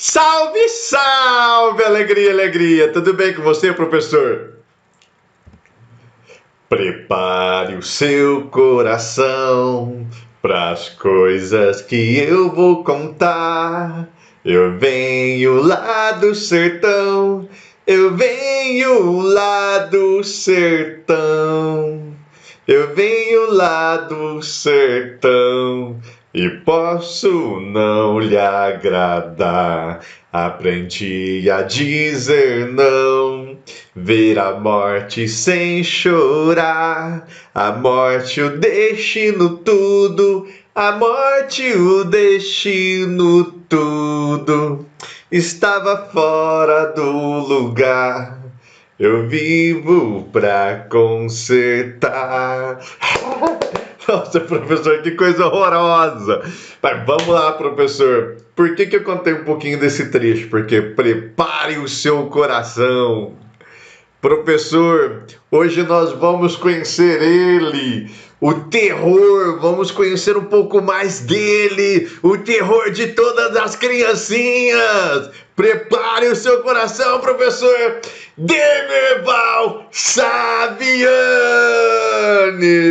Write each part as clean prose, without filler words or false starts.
Salve, salve, alegria, alegria! Tudo bem com você, professor? Prepare o seu coração para as coisas que eu vou contar. Eu venho lá do sertão, eu venho lá do sertão, eu venho lá do sertão. E posso não lhe agradar. Aprendi a dizer não, ver a morte sem chorar. A morte, o destino, tudo. A morte, o destino, tudo. Estava fora do lugar. Eu vivo pra consertar. Nossa, professor, que coisa horrorosa! Mas vamos lá, professor. Por que eu contei um pouquinho desse trecho? Porque prepare o seu coração. Professor, hoje nós vamos conhecer ele, o terror, vamos conhecer um pouco mais dele, o terror de todas as criancinhas. Prepare o seu coração, professor. Demerval Saviani,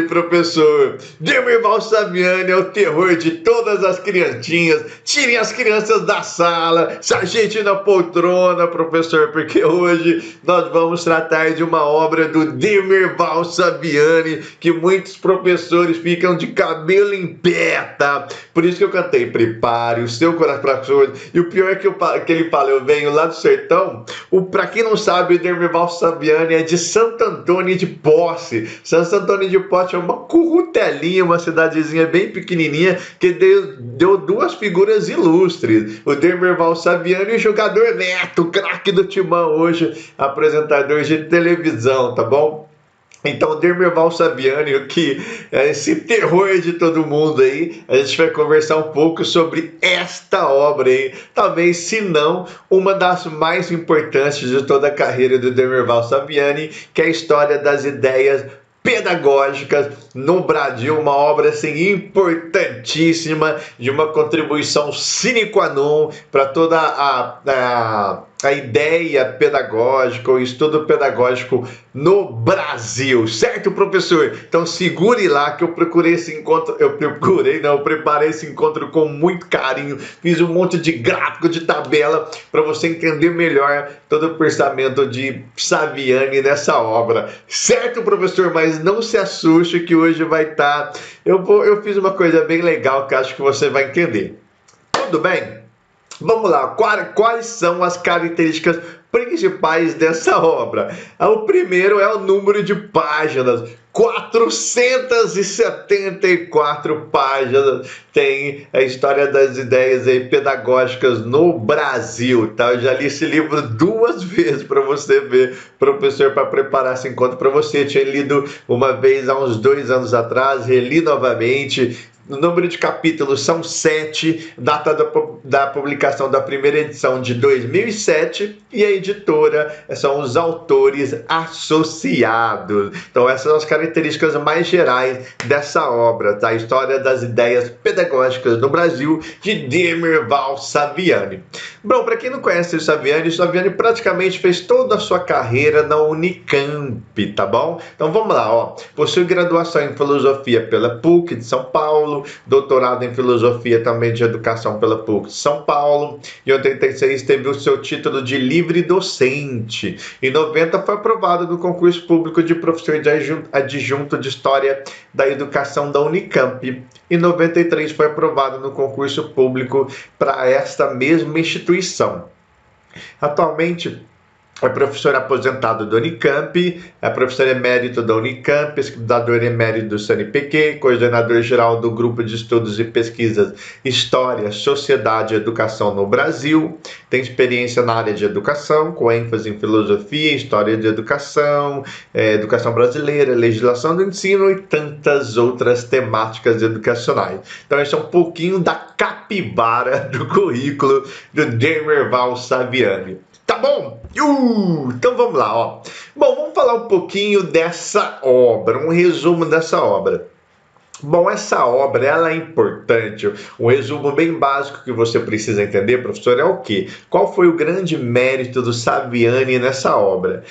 professor. Demerval Saviani é o terror de todas as criancinhas. Tirem as crianças da sala, se ajeite na poltrona, professor, porque hoje nós vamos tratar de uma obra do Demerval Saviani que muitos professores ficam de cabelo em pé, tá? Por isso que eu cantei, prepare o seu coração, professor. E o pior é que ele fala, eu venho lá do sertão. Pra quem não sabe, o Demerval Saviani é de Santo Antônio de Posse. Santo Antônio de Posse é uma currutelinha, uma cidadezinha bem pequenininha que deu duas figuras ilustres. O Demerval Saviani e o jogador Neto, craque do Timão hoje, apresentador de televisão, tá bom? Então, o Demerval Saviani, que é esse terror de todo mundo aí, a gente vai conversar um pouco sobre esta obra aí, talvez, se não, uma das mais importantes de toda a carreira do Demerval Saviani, que é a história das ideias pedagógicas no Brasil, uma obra assim importantíssima, de uma contribuição sine qua non para toda a ideia pedagógica, o estudo pedagógico no Brasil, certo, professor? Então segure lá que eu preparei esse encontro com muito carinho, fiz um monte de gráfico, de tabela, para você entender melhor todo o pensamento de Saviani nessa obra, certo, professor? Mas não se assuste que hoje vai estar, eu fiz uma coisa bem legal que acho que você vai entender, tudo bem? Vamos lá, quais são as características principais dessa obra? O primeiro é o número de páginas, 474 páginas tem a história das ideias aí pedagógicas no Brasil, tá? Eu já li esse livro 2 vezes para você ver, professor, para preparar esse encontro para você. Eu tinha lido uma vez há uns 2 anos atrás, reli novamente. O número de capítulos são 7, data da publicação da primeira edição de 2007 e a editora são os autores associados. Então essas são as características mais gerais dessa obra, tá? A história das ideias pedagógicas no Brasil, de Demerval Saviani. Bom, para quem não conhece o Saviani praticamente fez toda a sua carreira na Unicamp, tá bom? Então vamos lá, ó. Possui graduação em filosofia pela PUC de São Paulo, doutorado em filosofia também de educação pela PUC de São Paulo. Em 86 teve o seu título de livre docente. Em 90 foi aprovado no concurso público de professor de adjunto de História da Educação da Unicamp. Em 93 foi aprovado no concurso público para esta mesma instituição. Atualmente é professor aposentado da Unicamp, é professor emérito da Unicamp, pesquisador emérito do CNPq, coordenador-geral do Grupo de Estudos e Pesquisas História, Sociedade e Educação no Brasil, tem experiência na área de educação, com ênfase em filosofia, história de educação, educação brasileira, legislação do ensino e tantas outras temáticas educacionais. Então, esse é um pouquinho da capivara do currículo do Demerval Saviani. Tá bom? Então vamos lá, ó. Bom, vamos falar um pouquinho dessa obra, um resumo dessa obra. Bom, essa obra ela é importante. Um resumo bem básico que você precisa entender, professor, é o quê? Qual foi o grande mérito do Saviani nessa obra?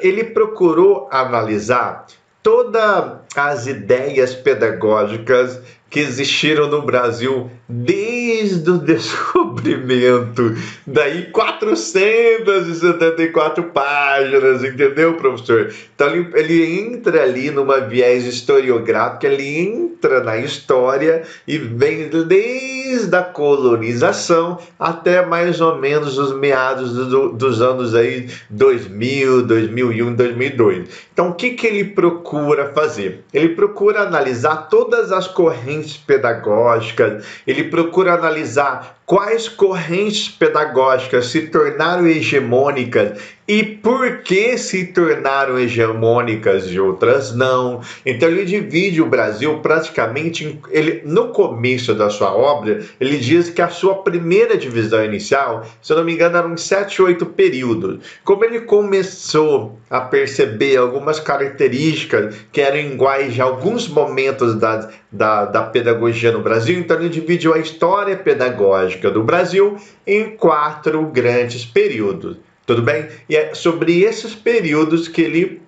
Ele procurou analisar todas as ideias pedagógicas que existiram no Brasil desde o descobrimento. Daí 474 páginas, entendeu, professor? Então ele entra ali numa viés historiográfica, ele entra na história e vem desde a colonização até mais ou menos os meados dos anos aí 2000, 2001, 2002. Então o que ele procura fazer? Ele procura analisar todas as correntes pedagógicas, ele procura analisar quais correntes pedagógicas se tornaram hegemônicas e por que se tornaram hegemônicas e outras não. Então ele divide o Brasil praticamente, no começo da sua obra, ele diz que a sua primeira divisão inicial, se eu não me engano, eram 7, 8 períodos. Como ele começou a perceber algumas características que eram iguais de alguns momentos da pedagogia no Brasil, então ele dividiu a história pedagógica do Brasil em 4 grandes períodos. Tudo bem? E é sobre esses períodos que ele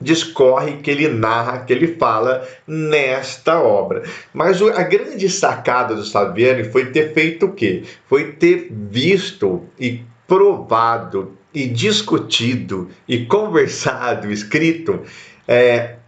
discorre, que ele narra, que ele fala nesta obra. Mas a grande sacada do Saviani foi ter feito o quê? Foi ter visto e provado e discutido e conversado, escrito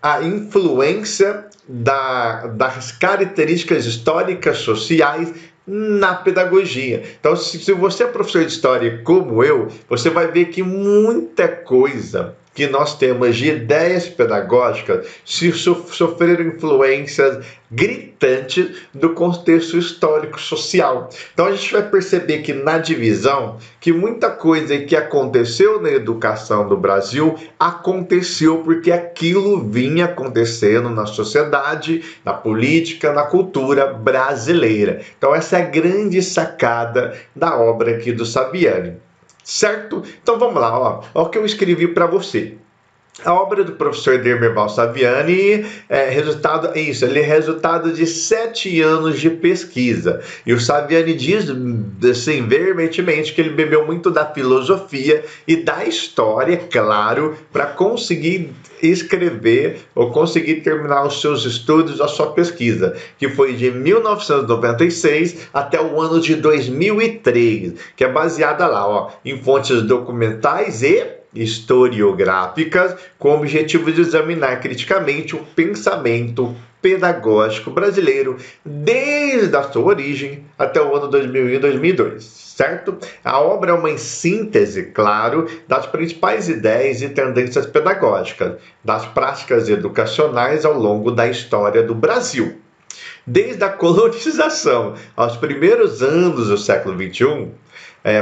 a influência das características históricas sociais na pedagogia. Então, se você é professor de história como eu, você vai ver que muita coisa que nós temos de ideias pedagógicas sofreram influências gritantes do contexto histórico social. Então a gente vai perceber que na divisão, que muita coisa que aconteceu na educação do Brasil aconteceu porque aquilo vinha acontecendo na sociedade, na política, na cultura brasileira. Então essa é a grande sacada da obra aqui do Saviani. Certo? Então vamos lá, ó o que eu escrevi para você. A obra do professor Dermerval Saviani é resultado de 7 anos de pesquisa. E o Saviani diz, assim, veementemente, que ele bebeu muito da filosofia e da história, claro, para conseguir escrever ou conseguir terminar os seus estudos, a sua pesquisa, que foi de 1996 até o ano de 2003, que é baseada lá, ó, em fontes documentais e historiográficas, com o objetivo de examinar criticamente o pensamento pedagógico brasileiro desde a sua origem até o ano 2001 e 2002, certo? A obra é uma síntese, claro, das principais ideias e tendências pedagógicas, das práticas educacionais ao longo da história do Brasil. Desde a colonização aos primeiros anos do século XXI,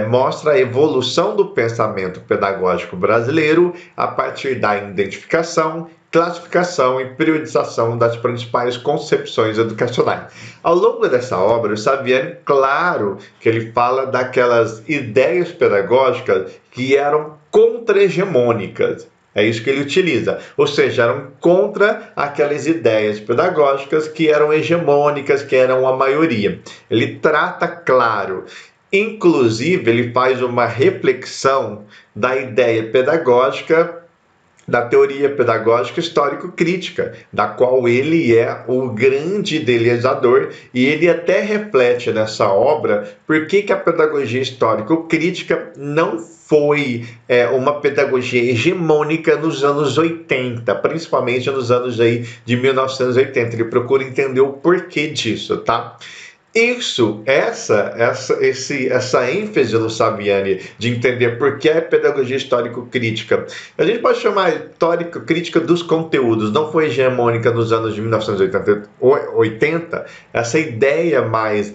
mostra a evolução do pensamento pedagógico brasileiro a partir da identificação, classificação e periodização das principais concepções educacionais. Ao longo dessa obra, o Saviani, claro que ele fala daquelas ideias pedagógicas que eram contra-hegemônicas. É isso que ele utiliza, ou seja, eram contra aquelas ideias pedagógicas que eram hegemônicas, que eram a maioria. Ele trata, claro, inclusive ele faz uma reflexão da ideia pedagógica, da teoria pedagógica histórico-crítica, da qual ele é o grande idealizador, e ele até reflete nessa obra por que a pedagogia histórico-crítica não foi uma pedagogia hegemônica nos anos 80, principalmente nos anos aí de 1980. Ele procura entender o porquê disso, tá? Essa ênfase no Saviani de entender por que a pedagogia histórico-crítica, a gente pode chamar histórico-crítica dos conteúdos, não foi hegemônica nos anos de 1980, essa ideia mais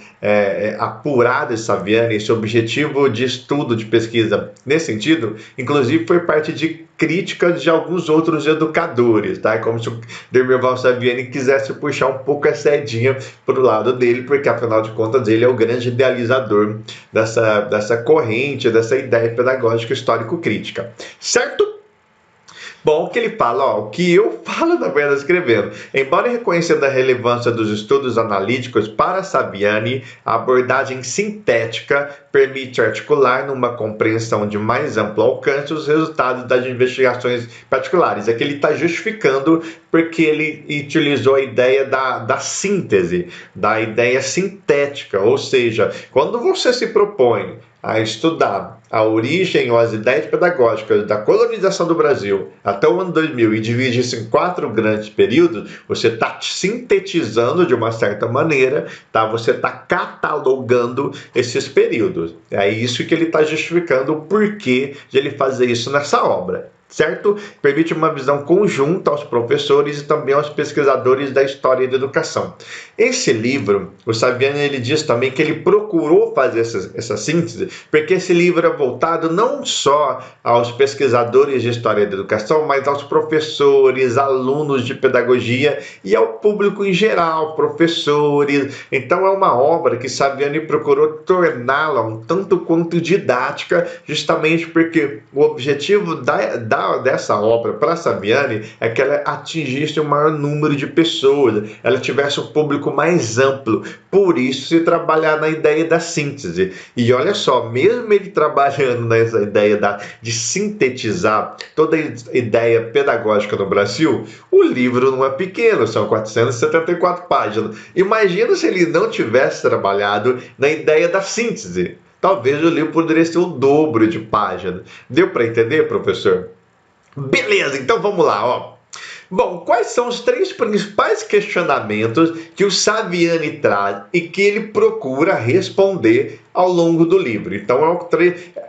apurada de Saviani, esse objetivo de estudo, de pesquisa nesse sentido, inclusive foi parte de críticas de alguns outros educadores, tá? Como se o Dermerval Saviani quisesse puxar um pouco a sardinha para o lado dele, porque afinal de contas ele é o grande idealizador dessa corrente, dessa ideia pedagógica histórico-crítica, certo? Bom, o que ele fala, ó, o que eu falo na verdade escrevendo. Embora reconhecendo a relevância dos estudos analíticos para Saviani, a abordagem sintética permite articular numa compreensão de mais amplo alcance os resultados das investigações particulares. É que ele está justificando porque ele utilizou a ideia da síntese, da ideia sintética, ou seja, quando você se propõe a estudar a origem ou as ideias pedagógicas da colonização do Brasil até o ano 2000 e divide isso em 4 grandes períodos, você está sintetizando de uma certa maneira, tá? Você está catalogando esses períodos. É isso que ele está justificando o porquê de ele fazer isso nessa obra. Certo? Permite uma visão conjunta aos professores e também aos pesquisadores da história da educação. Esse livro, o Saviani, ele diz também que ele procurou fazer essa síntese, porque esse livro é voltado não só aos pesquisadores de história da educação, mas aos professores, alunos de pedagogia e ao público em geral, professores. Então é uma obra que Saviani procurou torná-la um tanto quanto didática, justamente porque o objetivo dessa obra para Saviani é que ela atingisse o maior número de pessoas, ela tivesse um público mais amplo. Por isso se trabalhar na ideia da síntese. E olha só, mesmo ele trabalhando nessa ideia de sintetizar toda a ideia pedagógica no Brasil, o livro não é pequeno, são 474 páginas. Imagina se ele não tivesse trabalhado na ideia da síntese. Talvez o livro poderia ser o dobro de páginas. Deu para entender, professor? Beleza, então vamos lá, ó. Bom, quais são os 3 principais questionamentos que o Saviani traz e que ele procura responder ao longo do livro? Então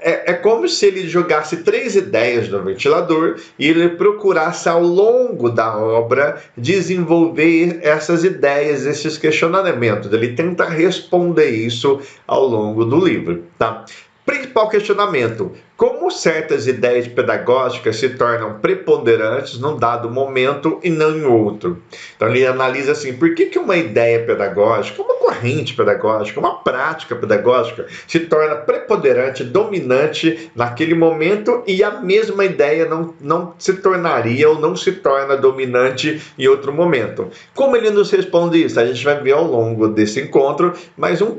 é como se ele jogasse 3 ideias no ventilador e ele procurasse ao longo da obra desenvolver essas ideias, esses questionamentos. Ele tenta responder isso ao longo do livro, tá? Principal questionamento: como certas ideias pedagógicas se tornam preponderantes num dado momento e não em outro? Então ele analisa assim, por que uma ideia pedagógica, uma corrente pedagógica, uma prática pedagógica se torna preponderante, dominante naquele momento e a mesma ideia não se tornaria ou não se torna dominante em outro momento? Como ele nos responde isso? A gente vai ver ao longo desse encontro, mas um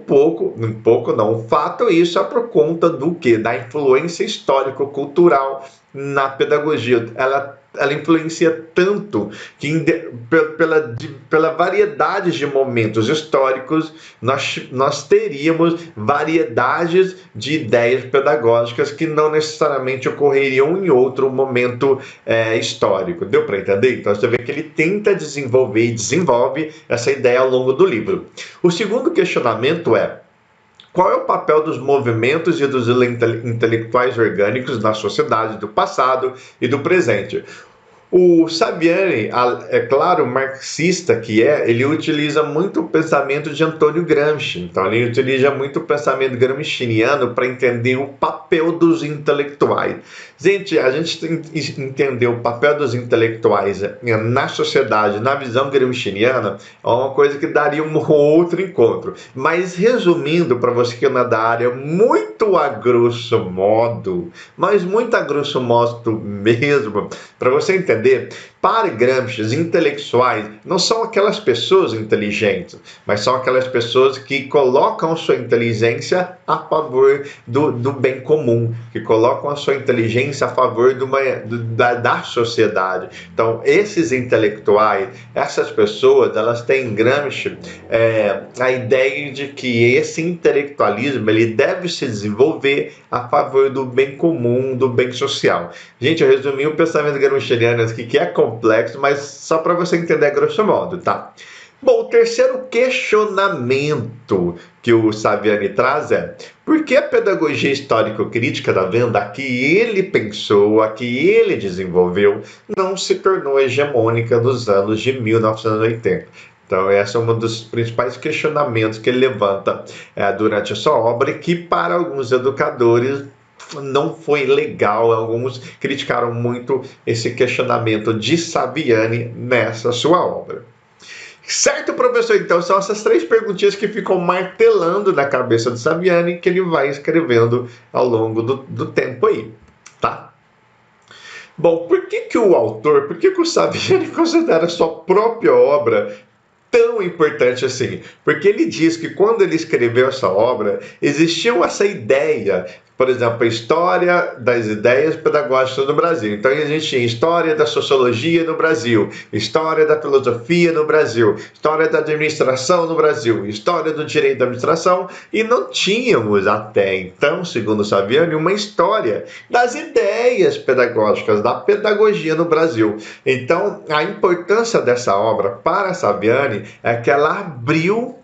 fato, isso é por conta do que? Da influência histórico-cultural na pedagogia. Ela influencia tanto que pela variedade de momentos históricos nós teríamos variedades de ideias pedagógicas que não necessariamente ocorreriam em outro momento histórico. Deu para entender? Então você vê que ele tenta desenvolver e desenvolve essa ideia ao longo do livro. O segundo questionamento é: qual é o papel dos movimentos e dos intelectuais orgânicos na sociedade do passado e do presente? O Saviani, é claro, marxista que ele utiliza muito o pensamento de Antônio Gramsci. Então, ele utiliza muito o pensamento gramsciano para entender o papel dos intelectuais. Gente, a gente entender o papel dos intelectuais na sociedade, na visão gramsciana, é uma coisa que daria um outro encontro. Mas, resumindo, para você que não é da área, muito a grosso modo, mas muito a grosso modo mesmo, para você entender, para Gramsci, os intelectuais não são aquelas pessoas inteligentes, mas são aquelas pessoas que colocam sua inteligência a favor do bem comum, que colocam a sua inteligência a favor da sociedade. Então, esses intelectuais, essas pessoas, elas têm em Gramsci a ideia de que esse intelectualismo ele deve se desenvolver a favor do bem comum, do bem social. Gente, eu resumi o pensamento gramsciano aqui, que é complexo, mas só para você entender a grosso modo, tá? Bom, o terceiro questionamento que o Saviani traz é: por que a pedagogia histórico-crítica da venda, a que ele pensou, a que ele desenvolveu, não se tornou hegemônica nos anos de 1980? Então, esse é um dos principais questionamentos que ele levanta durante a sua obra, e que para alguns educadores não foi legal. Alguns criticaram muito esse questionamento de Saviani nessa sua obra. Certo, professor? Então, são essas 3 perguntinhas que ficam martelando na cabeça do Saviani, que ele vai escrevendo ao longo do tempo aí, tá? Bom, por que que o Saviani considera sua própria obra tão importante assim? Porque ele diz que quando ele escreveu essa obra, existiu essa ideia, por exemplo, a história das ideias pedagógicas no Brasil. Então, a gente tinha história da sociologia no Brasil, história da filosofia no Brasil, história da administração no Brasil, história do direito da administração, e não tínhamos até então, segundo Saviani, uma história das ideias pedagógicas, da pedagogia no Brasil. Então, a importância dessa obra para Saviani é que ela abriu,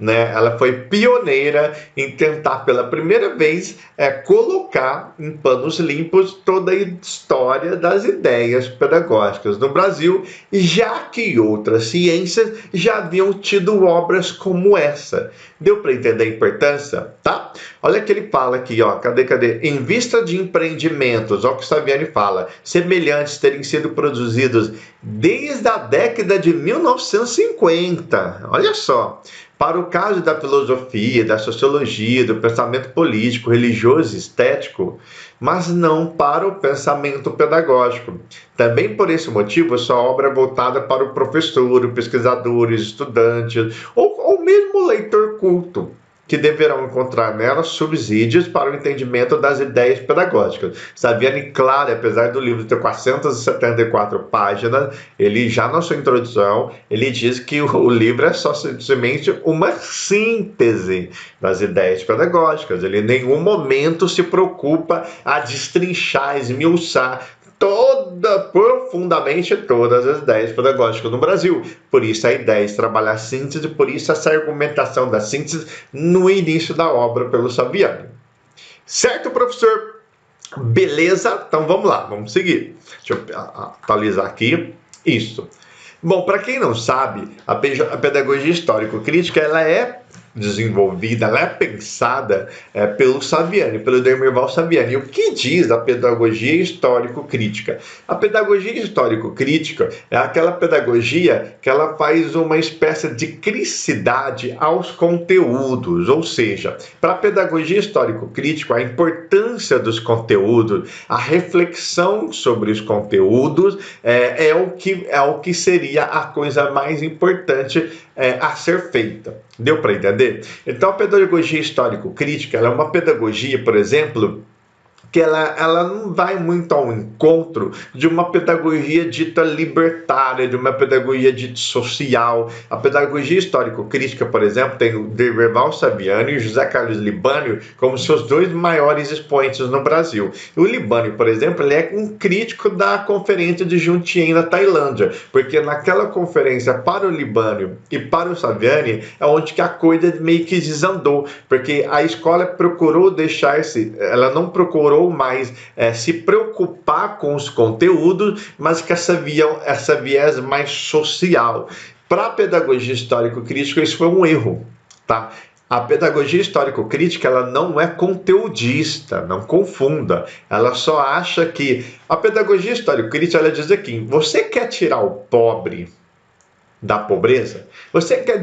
né? Ela foi pioneira em tentar pela primeira vez colocar em panos limpos toda a história das ideias pedagógicas no Brasil, já que outras ciências já haviam tido obras como essa. Deu para entender a importância, tá? Olha que ele fala aqui, ó, cadê? Em vista de empreendimentos, olha o que Saviani fala, semelhantes terem sido produzidos desde a década de 1950. Olha só. Para o caso da filosofia, da sociologia, do pensamento político, religioso e estético, mas não para o pensamento pedagógico. Também por esse motivo, sua obra é voltada para o professor, o pesquisador, os estudantes, ou mesmo o leitor culto, que deverão encontrar nela subsídios para o entendimento das ideias pedagógicas. Saviani, claro, apesar do livro ter 474 páginas, ele já na sua introdução, ele diz que o livro é só simplesmente uma síntese das ideias pedagógicas. Ele em nenhum momento se preocupa a destrinchar, esmiuçar profundamente todas as ideias pedagógicas no Brasil. Por isso a ideia de trabalhar a síntese, por isso essa argumentação da síntese no início da obra pelo Saviani. Certo, professor? Beleza? Então vamos lá, vamos seguir. Deixa eu atualizar aqui. Isso. Bom, para quem não sabe, a pedagogia histórico-crítica ela é desenvolvida, ela é pensada pelo Saviani, pelo Demirval Saviani. O que diz a pedagogia histórico-crítica? A pedagogia histórico-crítica é aquela pedagogia que ela faz uma espécie de criticidade aos conteúdos, ou seja, para a pedagogia histórico-crítica, a importância dos conteúdos, a reflexão sobre os conteúdos é o que seria a coisa mais importante a ser feita. Deu para entender? Então, a pedagogia histórico-crítica ela é uma pedagogia, por exemplo, que ela não vai muito ao encontro de uma pedagogia dita libertária, de uma pedagogia dita social. A pedagogia histórico-crítica, por exemplo, tem o Demirval Saviani e o José Carlos Libânio como seus dois maiores expoentes no Brasil. O Libânio, por exemplo, ele é um crítico da conferência de Jungtien na Tailândia, porque naquela conferência para o Libânio e para o Saviani é onde que a coisa meio que desandou, porque a escola procurou ela não procurou mais se preocupar com os conteúdos, mas com essa viés mais social. Para a pedagogia histórico-crítica, isso foi um erro, tá? A pedagogia histórico-crítica ela não é conteudista, não confunda. Ela só acha que a pedagogia histórico-crítica ela diz aqui: você quer tirar o pobre da pobreza? Você quer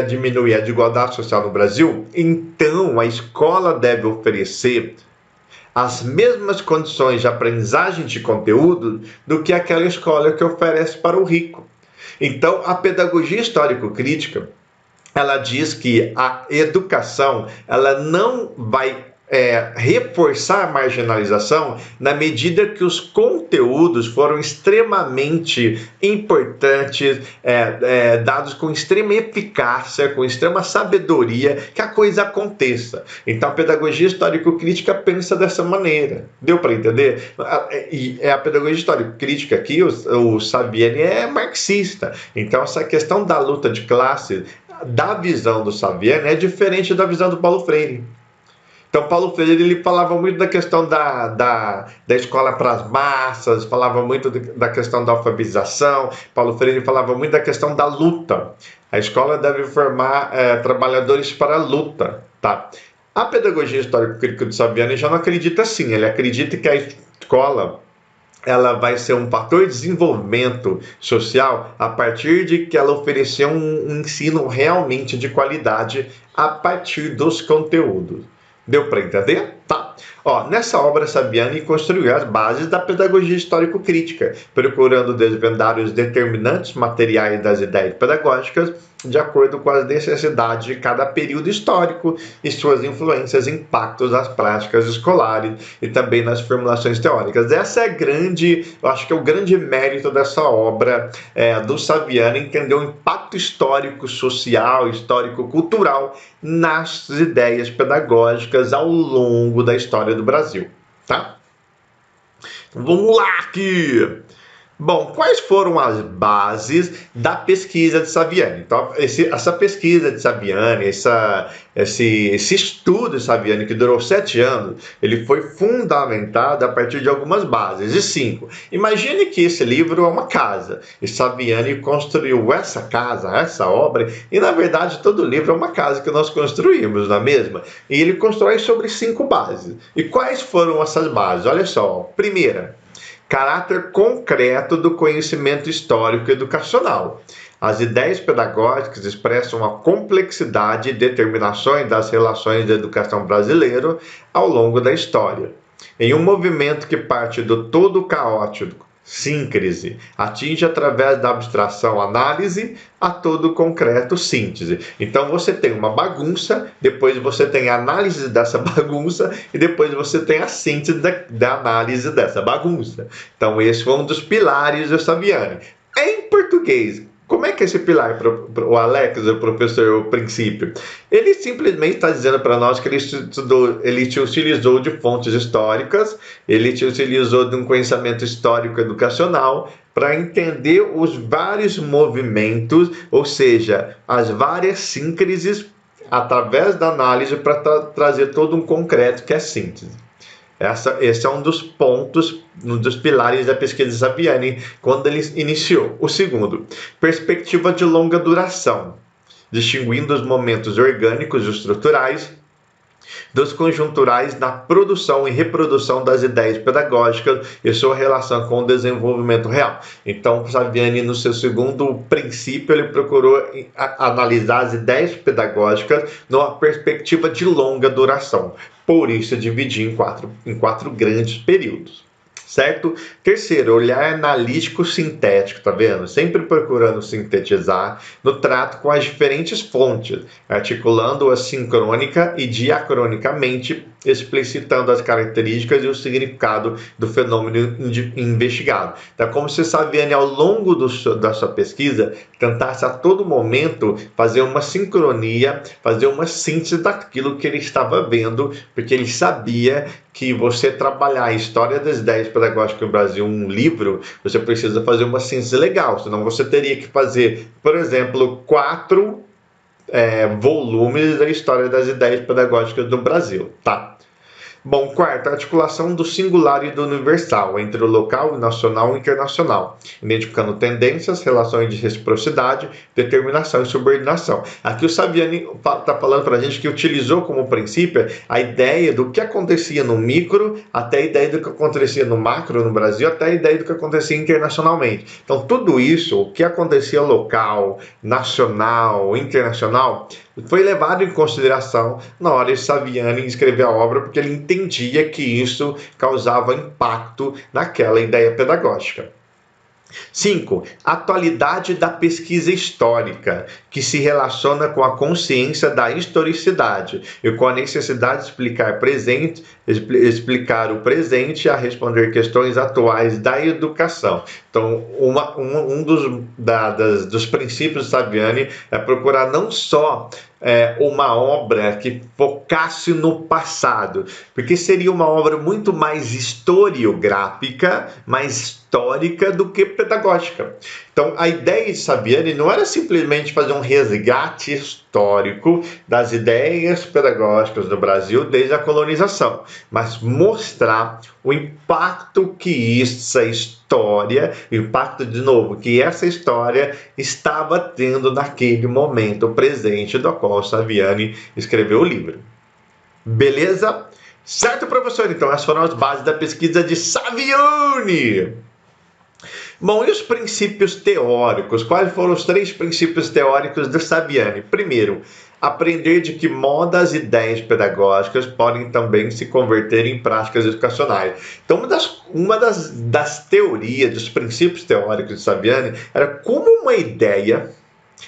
diminuir a desigualdade social no Brasil? Então a escola deve oferecer as mesmas condições de aprendizagem de conteúdo do que aquela escola que oferece para o rico. Então, a pedagogia histórico-crítica, ela diz que a educação, ela não vai reforçar a marginalização na medida que os conteúdos foram extremamente importantes, dados com extrema eficácia, com extrema sabedoria, que a coisa aconteça. Então a pedagogia histórico-crítica pensa dessa maneira. Deu para entender? E a pedagogia histórico-crítica aqui, o Saviani é marxista. Então essa questão da luta de classe, da visão do Saviani, é diferente da visão do Paulo Freire. Então, Paulo Freire ele falava muito da questão da escola para as massas, falava muito da questão da alfabetização. Paulo Freire falava muito da questão da luta. A escola deve formar trabalhadores para a luta. Tá? A pedagogia histórico-crítica do Saviani já não acredita assim. Ele acredita que a escola ela vai ser um fator de desenvolvimento social a partir de que ela oferecer um ensino realmente de qualidade a partir dos conteúdos. Deu para entender? Tá. Nessa obra, Saviani construiu as bases da pedagogia histórico-crítica, procurando desvendar os determinantes materiais das ideias pedagógicas de acordo com as necessidades de cada período histórico e suas influências e impactos nas práticas escolares e também nas formulações teóricas. Essa é eu acho que é o grande mérito dessa obra do Saviani, entender o impacto histórico, social, histórico-cultural nas ideias pedagógicas ao longo da história do Brasil, tá? Vamos lá aqui! Bom, quais foram as bases da pesquisa de Saviani? Então, essa pesquisa de Saviani, esse estudo de Saviani, que durou 7 anos, ele foi fundamentado a partir de algumas bases, de 5. Imagine que esse livro é uma casa, e Saviani construiu essa casa, essa obra, e na verdade todo livro é uma casa que nós construímos, não é mesmo? E ele constrói sobre 5 bases. E quais foram essas bases? Olha só, primeira, caráter concreto do conhecimento histórico e educacional. As ideias pedagógicas expressam a complexidade e determinações das relações da educação brasileira ao longo da história. Em um movimento que parte do todo caótico, síncrese, atinge através da abstração análise a todo concreto síntese. Então você tem uma bagunça, depois você tem a análise dessa bagunça e depois você tem a síntese da análise dessa bagunça. Então esse foi um dos pilares do Saviani. Em português, como é que é esse pilar, o Alex, o professor, o princípio? Ele simplesmente está dizendo para nós que ele te utilizou de fontes históricas, ele te utilizou de um conhecimento histórico educacional para entender os vários movimentos, ou seja, as várias síncreses através da análise para trazer todo um concreto que é síntese. Esse é um dos pontos, um dos pilares da pesquisa de Saviani, quando ele iniciou. O segundo, perspectiva de longa duração, distinguindo os momentos orgânicos e estruturais dos conjunturais na produção e reprodução das ideias pedagógicas e sua relação com o desenvolvimento real. Então, Saviani, no seu segundo princípio, ele procurou analisar as ideias pedagógicas numa perspectiva de longa duração. Por isso, dividir em quatro grandes períodos. Certo? Terceiro, olhar analítico sintético, tá vendo? Sempre procurando sintetizar no trato com as diferentes fontes, articulando-as sincrônica e diacronicamente, explicitando as características e o significado do fenômeno investigado. Então, como se Saviani, ao longo da sua pesquisa, tentasse a todo momento fazer uma sincronia, fazer uma síntese daquilo que ele estava vendo, porque ele sabia que você trabalhar a história das ideias pedagógicas no Brasil, um livro, você precisa fazer uma síntese legal, senão você teria que fazer, por exemplo, 4 volumes da história das ideias pedagógicas do Brasil, tá? Bom, quarto, articulação do singular e do universal, entre o local, o nacional e o internacional, identificando tendências, relações de reciprocidade, determinação e subordinação. Aqui o Saviani está falando para a gente que utilizou como princípio a ideia do que acontecia no micro, até a ideia do que acontecia no macro no Brasil, até a ideia do que acontecia internacionalmente. Então, tudo isso, o que acontecia local, nacional, internacional, foi levado em consideração na hora de Saviani escrever a obra, porque ele entendia que isso causava impacto naquela ideia pedagógica. 5. Atualidade da pesquisa histórica, que se relaciona com a consciência da historicidade e com a necessidade de explicar o presente a responder questões atuais da educação. Então, um dos princípios de Saviani é procurar não só uma obra que focasse no passado, porque seria uma obra muito mais historiográfica, mais histórica do que pedagógica. Então, a ideia de Saviani não era simplesmente fazer um resgate histórico das ideias pedagógicas do Brasil desde a colonização, mas mostrar o impacto que essa história, o impacto, de novo, que essa história estava tendo naquele momento presente do qual Saviani escreveu o livro. Beleza? Certo, professor? Então, essas foram as bases da pesquisa de Saviani. Bom, e os princípios teóricos? Quais foram os 3 princípios teóricos de Saviani? Primeiro, Aprender de que modo as ideias pedagógicas podem também se converter em práticas educacionais. Então, uma das teorias, dos princípios teóricos de Saviani, era como uma ideia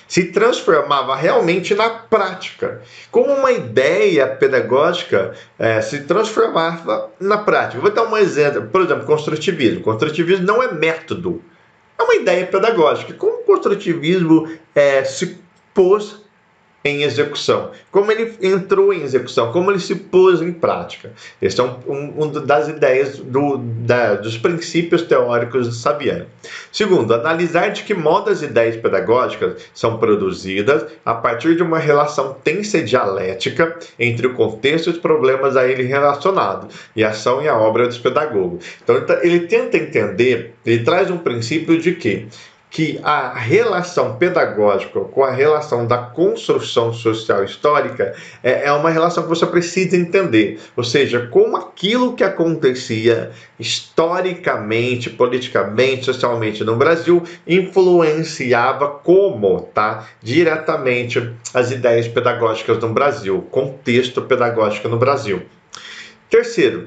se transformava realmente na prática. Como uma ideia pedagógica se transformava na prática. Vou dar um exemplo, por exemplo, construtivismo. Construtivismo não é método, é uma ideia pedagógica. Como o construtivismo se pôs em execução, como ele entrou em execução, como ele se pôs em prática. Esse é um das ideias dos princípios teóricos de Saviani. Segundo, analisar de que modo as ideias pedagógicas são produzidas a partir de uma relação tensa e dialética entre o contexto e os problemas a ele relacionados, e a ação e a obra dos pedagogos. Então, ele tenta entender, ele traz um princípio de que a relação pedagógica com a relação da construção social histórica é uma relação que você precisa entender. Ou seja, como aquilo que acontecia historicamente, politicamente, socialmente no Brasil influenciava diretamente as ideias pedagógicas no Brasil, contexto pedagógico no Brasil. Terceiro,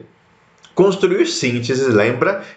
construir sínteses,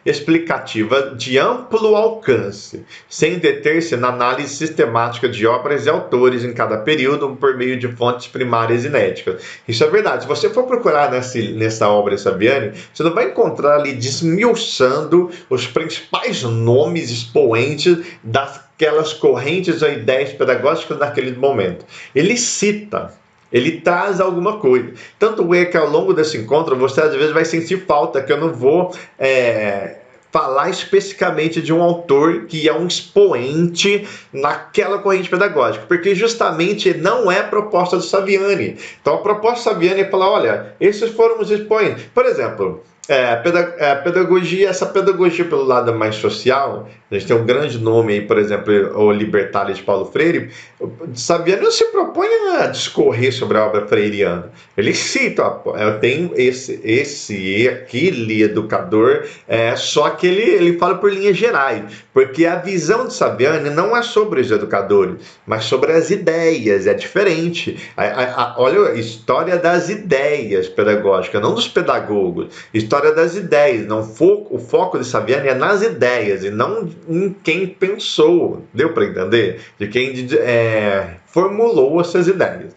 explicativa de amplo alcance, sem deter-se na análise sistemática de obras e autores em cada período por meio de fontes primárias inéditas. Isso é verdade. Se você for procurar nessa obra de Saviani, você não vai encontrar ali desmiuçando os principais nomes expoentes daquelas correntes ou ideias pedagógicas naquele momento. Ele cita, ele traz alguma coisa. Tanto é que ao longo desse encontro você às vezes vai sentir falta, que eu não vou falar especificamente de um autor que é um expoente naquela corrente pedagógica, porque justamente não é a proposta do Saviani. Então a proposta do Saviani é falar, olha, esses foram os expoentes. Por exemplo, essa pedagogia pelo lado mais social, a gente tem um grande nome aí, por exemplo, o Libertário de Paulo Freire. Saviani não se propõe a discorrer sobre a obra freiriana. Ele cita, eu tenho esse aquele educador, só que ele fala por linhas gerais, porque a visão de Saviani não é sobre os educadores, mas sobre as ideias, é diferente. Olha, a história das ideias pedagógicas, não dos pedagogos, história das ideias. Não, o foco de Saviani é nas ideias e não em quem pensou. Deu para entender? De quem formulou essas ideias.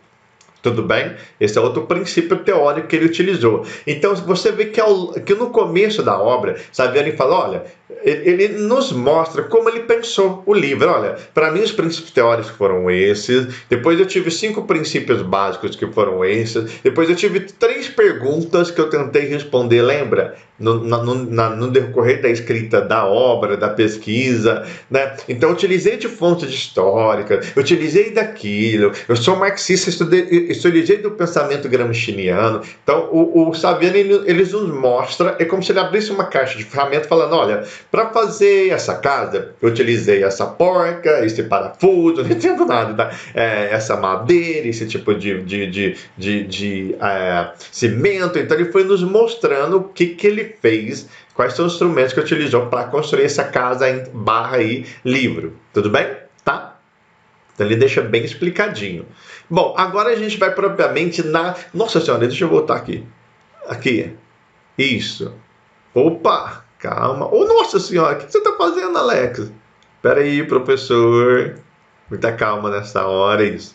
Tudo bem? Esse é outro princípio teórico que ele utilizou. Então, você vê que no começo da obra, Saviani fala, olha, ele nos mostra como ele pensou o livro. Olha, para mim os princípios teóricos foram esses, depois eu tive 5 princípios básicos que foram esses, depois eu tive 3 perguntas que eu tentei responder, lembra? No decorrer da escrita da obra, da pesquisa, né? Então eu utilizei de fontes históricas, eu utilizei daquilo, eu sou marxista, estudei do pensamento gramsciano. Então o Saviani ele nos mostra, é como se ele abrisse uma caixa de ferramentas falando, olha, para fazer essa casa, eu utilizei essa porca, esse parafuso, não entendo nada, tá? Essa madeira, esse tipo de cimento. Então ele foi nos mostrando o que ele fez, quais são os instrumentos que utilizou para construir essa casa livro. Tudo bem? Tá? Então ele deixa bem explicadinho. Bom, agora a gente vai propriamente na... Nossa Senhora, deixa eu voltar aqui. Aqui. Isso. Opa, calma. Oh, Nossa Senhora, o que você está fazendo, Alex? Espera aí, professor. Muita calma nessa hora, isso.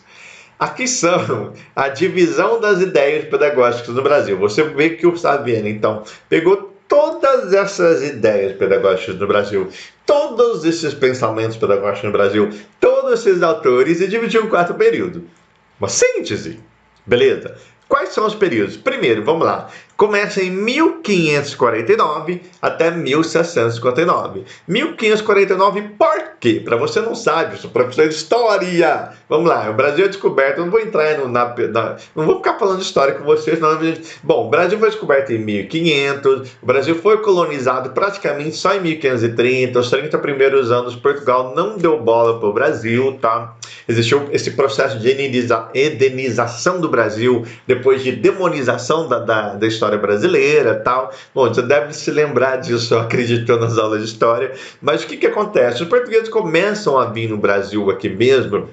Aqui são a divisão das ideias pedagógicas no Brasil. Você vê que o Saviani, então, pegou todas essas ideias pedagógicas no Brasil, todos esses pensamentos pedagógicos no Brasil, todos esses autores e dividiu em 4 períodos. Uma síntese. Beleza? Quais são os períodos? Primeiro, vamos lá. Começa em 1549 até 1659. 1549, por quê? Para você não sabe, eu sou professor de história. Vamos lá, o Brasil é descoberto. Não vou entrar não vou ficar falando de história com vocês. Não. Bom, o Brasil foi descoberto em 1500. O Brasil foi colonizado praticamente só em 1530. Os 30 primeiros anos, Portugal não deu bola para o Brasil, tá? Existiu esse processo de hedenização do Brasil, depois de demonização da história brasileira e tal. Bom, você deve se lembrar disso, eu acredito, nas aulas de história. Mas o que acontece? Os portugueses começam a vir no Brasil aqui mesmo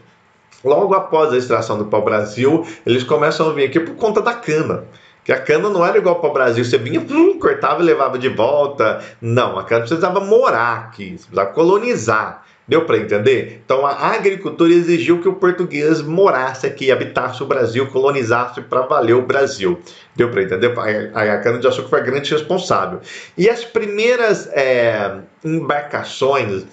Logo após a extração do pau-brasil, eles começam a vir aqui por conta da cana. Que a cana não era igual para o Brasil, você vinha, cortava e levava de volta. Não, a cana precisava morar aqui, você precisava colonizar. Deu para entender? Então a agricultura exigiu que o português morasse aqui, habitasse o Brasil, colonizasse para valer o Brasil. Deu para entender? A cana-de-açúcar foi a grande responsável. E as primeiras embarcações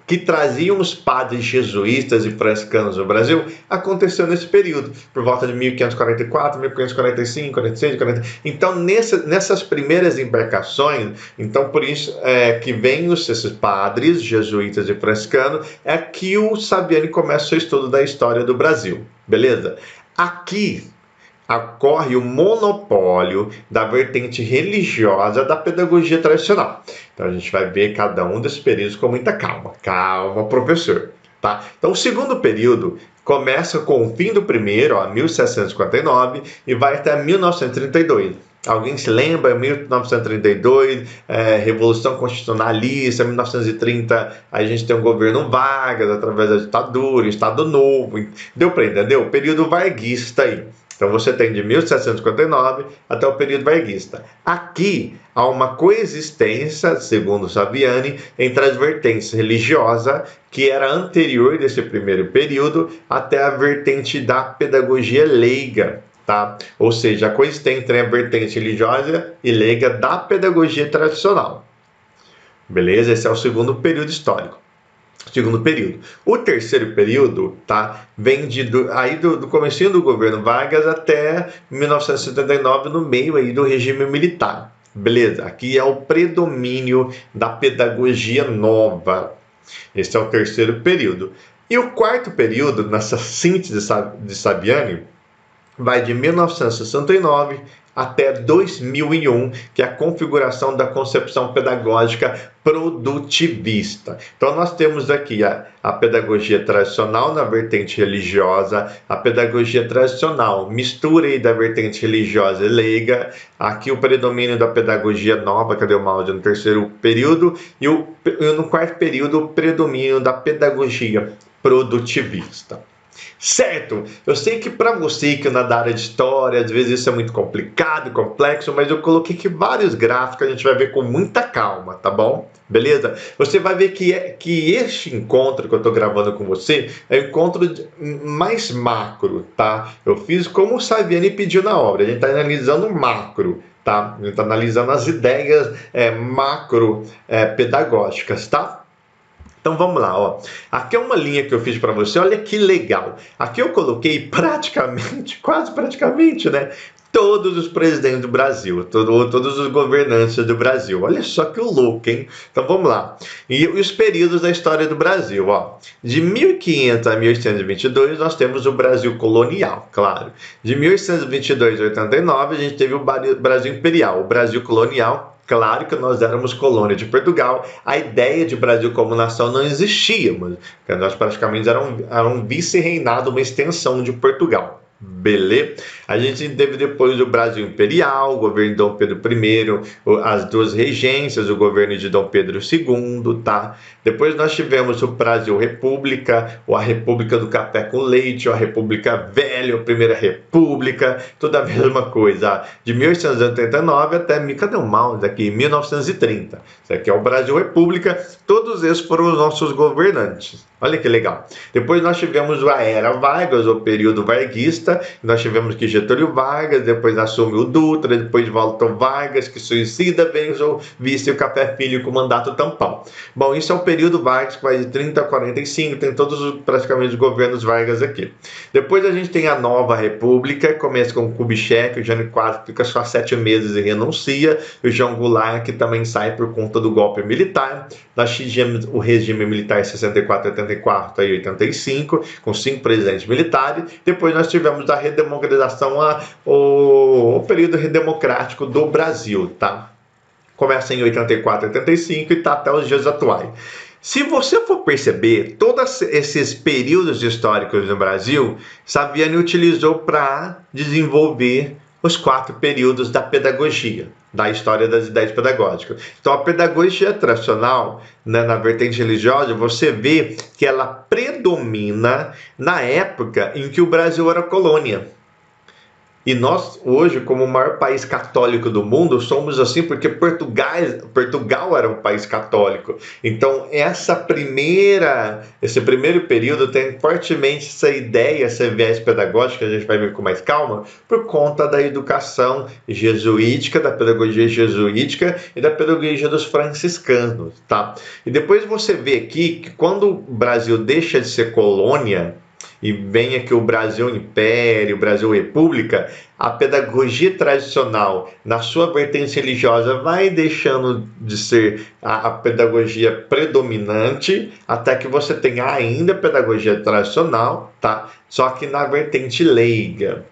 que traziam os padres jesuítas e franciscanos no Brasil, aconteceu nesse período, por volta de 1544, 1545, 46, 40. Então, nessas primeiras embarcações, então por isso que vem esses padres jesuítas e franciscanos, é que o Saviani começa o seu estudo da história do Brasil, beleza? Aqui ocorre o monopólio da vertente religiosa da pedagogia tradicional. Então a gente vai ver cada um desses períodos com muita calma. Calma, professor. Tá? Então o segundo período começa com o fim do primeiro, 1759, e vai até 1932. Alguém se lembra? 1932, Revolução Constitucionalista, 1930, a gente tem um governo Vargas, através da ditadura, Estado Novo. Deu para entender? O período varguista aí. Então você tem de 1759 até o período varguista. Aqui há uma coexistência, segundo Saviani, entre as vertentes religiosa, que era anterior desse primeiro período, até a vertente da pedagogia leiga. Tá? Ou seja, a coexistência entre a vertente religiosa e leiga da pedagogia tradicional. Beleza? Esse é o segundo período histórico. Segundo período. O terceiro período, tá, vem do comecinho do governo Vargas até 1979, no meio aí do regime militar. Beleza? Aqui é o predomínio da pedagogia nova. Esse é o terceiro período. E o quarto período, nessa síntese de Saviani, vai de 1969 até 2001, que é a configuração da concepção pedagógica produtivista. Então nós temos aqui a pedagogia tradicional na vertente religiosa, a pedagogia tradicional, mistura aí da vertente religiosa e leiga, aqui o predomínio da pedagogia nova, cadê o mouse, no terceiro período, e no quarto período o predomínio da pedagogia produtivista. Certo, eu sei que para você que anda da área de história, às vezes isso é muito complicado e complexo, mas eu coloquei aqui vários gráficos, a gente vai ver com muita calma, tá bom? Beleza? Você vai ver que este encontro que eu estou gravando com você é um encontro mais macro, tá? Eu fiz como o Saviani pediu na obra, a gente está analisando o macro, tá? A gente está analisando as ideias macro pedagógicas, tá? Então vamos lá, ó. Aqui é uma linha que eu fiz para você, olha que legal. Aqui eu coloquei quase praticamente, né? Todos os presidentes do Brasil, todos os governantes do Brasil. Olha só que louco, hein? Então vamos lá. E os períodos da história do Brasil, ó. De 1500 a 1822 nós temos o Brasil colonial, claro. De 1822 a 89 a gente teve o Brasil imperial, o Brasil colonial. Claro que nós éramos colônia de Portugal, a ideia de Brasil como nação não existia, porque nós praticamente era um vice-reinado, uma extensão de Portugal. Beleza? A gente teve depois o Brasil Imperial, o governo de Dom Pedro I, as duas regências, o governo de Dom Pedro II, tá? Depois nós tivemos o Brasil República, ou a República do Café com Leite, ou a República Velha, a Primeira República, toda a mesma coisa. De 1889 até, cadê o mouse aqui? 1930. Isso aqui é o Brasil República, todos esses foram os nossos governantes. Olha que legal. Depois nós tivemos a Era Vargas, o período varguista. Nós tivemos que Getúlio Vargas, depois assume o Dutra, depois volta o Vargas, que suicida, vem o vice o Café Filho com o mandato tampão. Bom, isso é o período Vargas, que vai de 30 a 45, tem todos praticamente os governos Vargas aqui. Depois a gente tem a Nova República, começa com o Kubitschek, o Jânio Quadros fica só 7 meses e renuncia, o João Goulart, que também sai por conta do golpe militar. Nós tivemos o regime militar 64 a 84 e 85, com 5 presidentes militares. Depois nós tivemos a redemocratização, o período redemocrático do Brasil, tá? Começa em 84 e 85 e está até os dias atuais. Se você for perceber, todos esses períodos históricos no Brasil, Saviani utilizou para desenvolver os 4 períodos da pedagogia. da história das ideias pedagógicas. Então, a pedagogia tradicional, né, na vertente religiosa, você vê que ela predomina na época em que o Brasil era colônia. E nós, hoje, como o maior país católico do mundo, somos assim porque Portugal era um país católico. Então, esse primeiro período tem fortemente essa ideia, essa viés pedagógica, que a gente vai ver com mais calma, por conta da educação jesuítica, da pedagogia jesuítica e da pedagogia dos franciscanos, tá? E depois você vê aqui que quando o Brasil deixa de ser colônia, e vem aqui o Brasil Império, o Brasil República, a pedagogia tradicional, na sua vertente religiosa, vai deixando de ser a pedagogia predominante, até que você tenha ainda a pedagogia tradicional, tá? Só que na vertente leiga.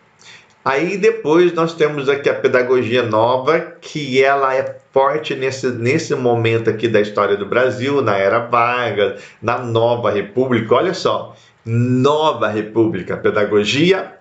Aí depois nós temos aqui a pedagogia nova, que ela é forte nesse momento aqui da história do Brasil, na Era Vargas, na Nova República. Olha só, Nova República, pedagogia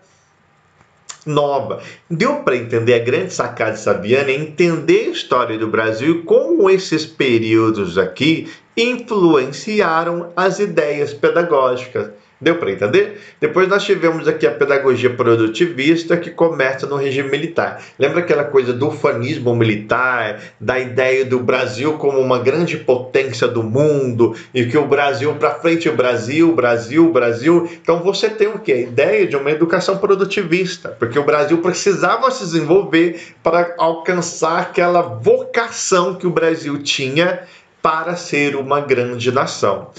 nova. Deu para entender a grande sacada de Saviani, é entender a história do Brasil e como esses períodos aqui influenciaram as ideias pedagógicas. Deu para entender? Depois nós tivemos aqui a pedagogia produtivista, que começa no regime militar. Lembra aquela coisa do ufanismo militar, da ideia do Brasil como uma grande potência do mundo, e que o Brasil para frente, o Brasil, Brasil, Brasil. Então você tem o quê? A ideia de uma educação produtivista, porque o Brasil precisava se desenvolver para alcançar aquela vocação que o Brasil tinha para ser uma grande nação.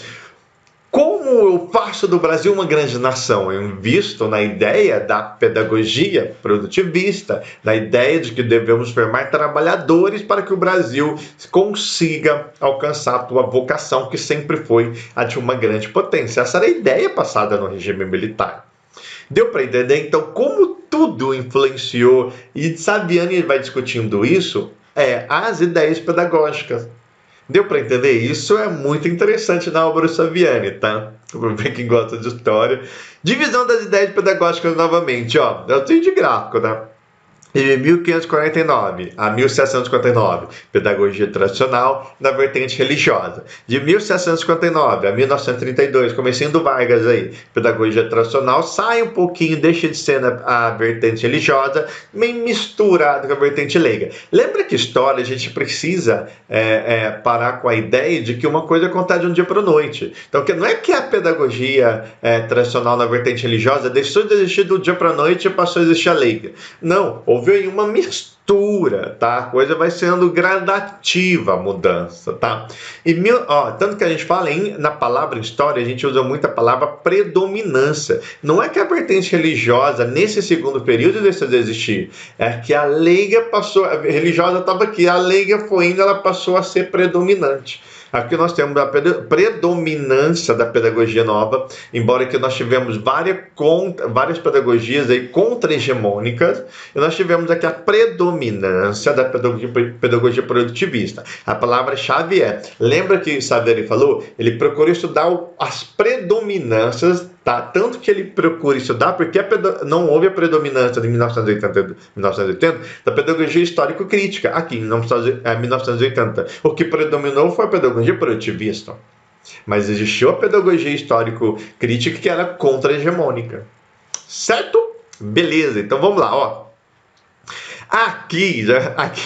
Como eu faço do Brasil uma grande nação? Eu invisto na ideia da pedagogia produtivista, na ideia de que devemos formar trabalhadores para que o Brasil consiga alcançar a sua vocação, que sempre foi a de uma grande potência. Essa era a ideia passada no regime militar. Deu para entender, então, como tudo influenciou, e Saviani vai discutindo isso, as ideias pedagógicas. Deu para entender? Isso é muito interessante na obra do Saviani, tá? Para quem gosta de história. Divisão das ideias pedagógicas novamente, ó. Eu tenho de gráfico, tá? De 1549 a 1759, pedagogia tradicional na vertente religiosa. De 1759 a 1932, comecinho do Vargas aí, pedagogia tradicional, sai um pouquinho, deixa de ser a vertente religiosa, meio misturado com a vertente leiga. Lembra que história a gente precisa parar com a ideia de que uma coisa acontece de um dia para a noite. Então, não é que a pedagogia tradicional na vertente religiosa deixou de existir do dia para a noite e passou a existir a leiga. Não, houve uma mistura, tá? A coisa vai sendo gradativa, a mudança, tá? Tanto que a gente fala na palavra história, a gente usa muito a palavra predominância. Não é que a vertente religiosa, nesse segundo período, deixou de existir. É que a leiga passou, a religiosa estava aqui, a leiga foi indo, ela passou a ser predominante. Aqui nós temos a predominância da pedagogia nova, embora que nós tivemos várias pedagogias aí contra-hegemônicas, e nós tivemos aqui a predominância da pedagogia produtivista. A palavra-chave lembra que Saviani falou? Ele procura estudar as predominâncias, tá? Tanto que ele procura estudar porque não houve a predominância de 1980 da pedagogia histórico-crítica aqui em 1980. O que predominou foi a pedagogia produtivista. Mas existiu a pedagogia histórico-crítica que era contra-hegemônica. Certo? Beleza, então vamos lá, ó. Aqui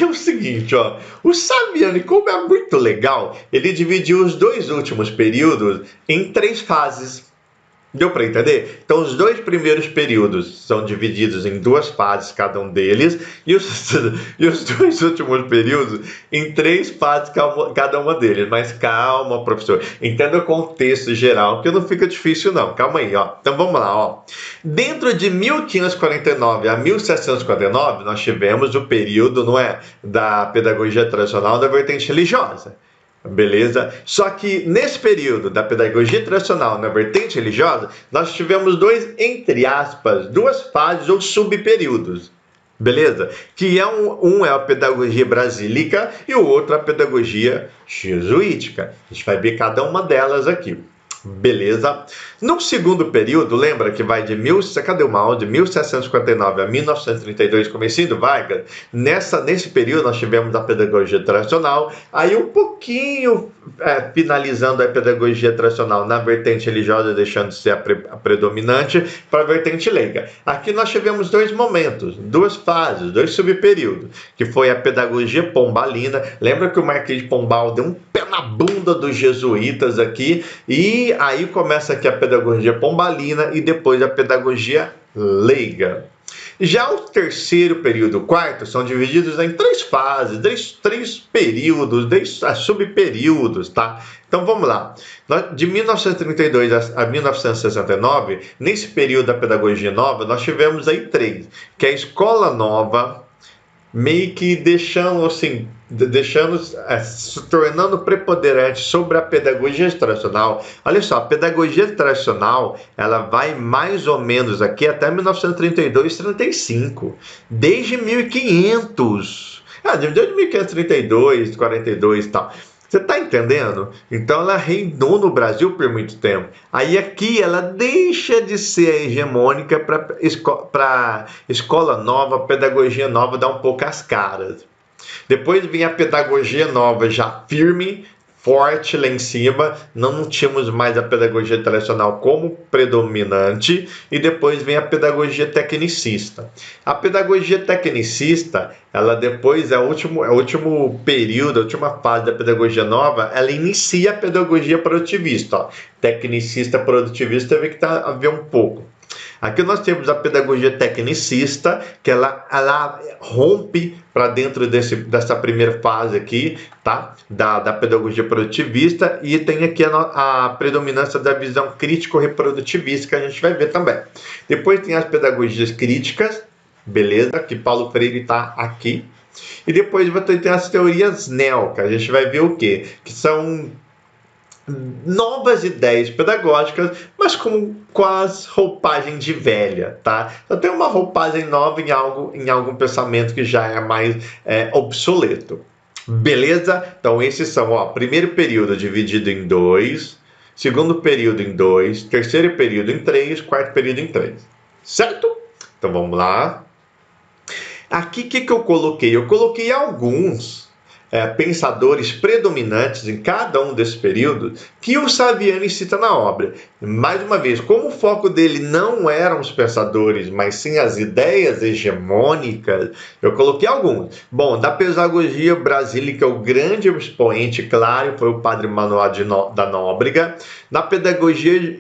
é o seguinte, ó. O Saviani, como é muito legal, ele dividiu os dois últimos períodos em 3 fases. Deu para entender? Então, os 2 primeiros períodos são divididos em 2 fases, cada um deles, e os 2 últimos períodos em 3 fases, cada uma deles. Mas calma, professor, entenda o contexto geral, que não fica difícil não. Calma aí, ó. Então, vamos lá, ó. Dentro de 1549 a 1759, nós tivemos o período, da pedagogia tradicional da vertente religiosa. Beleza? Só que nesse período da pedagogia tradicional na vertente religiosa, nós tivemos 2, entre aspas, 2 fases ou subperíodos. Beleza? Que um é a pedagogia brasílica e o outro a pedagogia jesuítica. A gente vai ver cada uma delas aqui. Beleza? No segundo período, lembra que vai de 1759 a 1932, comecinho do Vargas? Nesse período nós tivemos a pedagogia tradicional, aí um pouquinho finalizando a pedagogia tradicional na vertente religiosa, deixando de ser a predominante, para a vertente leiga. Aqui nós tivemos dois momentos, duas fases, dois subperíodos, que foi a pedagogia pombalina. Lembra que o Marquês de Pombal deu um pé na bunda dos jesuítas aqui, e aí começa aqui a pedagogia pombalina e depois a pedagogia leiga. Já o terceiro período e o quarto são divididos em três fases, três períodos, três subperíodos, tá? Então vamos lá. De 1932 a 1969, nesse período da pedagogia nova, nós tivemos aí três, que é a escola nova, meio que se tornando preponderante sobre a pedagogia tradicional. Olha só, a pedagogia tradicional, ela vai mais ou menos aqui até 1932, 35, desde 1500. Desde 1532, 42 e tal. Você está entendendo? Então ela reinou no Brasil por muito tempo. Aí aqui ela deixa de ser hegemônica para escola nova, pedagogia nova dar um pouco as caras. Depois vem a pedagogia nova já firme, forte lá em cima, não tínhamos mais a pedagogia tradicional como predominante, e depois vem a pedagogia tecnicista. A pedagogia tecnicista, ela depois é o último período, a última fase da pedagogia nova, ela inicia a pedagogia produtivista. Ó. Tecnicista, produtivista, vê que tá a ver um pouco. Aqui nós temos a pedagogia tecnicista, que ela rompe para dentro dessa primeira fase aqui, tá? Da pedagogia produtivista, e tem aqui a predominância da visão crítico-reprodutivista, que a gente vai ver também. Depois tem as pedagogias críticas, beleza? Que Paulo Freire está aqui. E depois vai ter as teorias neo, que a gente vai ver o quê? Que são novas ideias pedagógicas, mas com quase roupagem de velha, tá? Então tem uma roupagem nova em algum pensamento que já é mais obsoleto. Beleza? Então esses são, ó, primeiro período dividido em 2, segundo período em 2, terceiro período em 3, quarto período em 3. Certo? Então vamos lá. Aqui o que eu coloquei? Eu coloquei alguns pensadores predominantes em cada um desses períodos que o Saviani cita na obra. Mais uma vez, como o foco dele não eram os pensadores, mas sim as ideias hegemônicas, eu coloquei alguns. Bom, da pedagogia brasílica, o grande expoente, claro, foi o padre Manuel da Nóbrega. Na pedagogia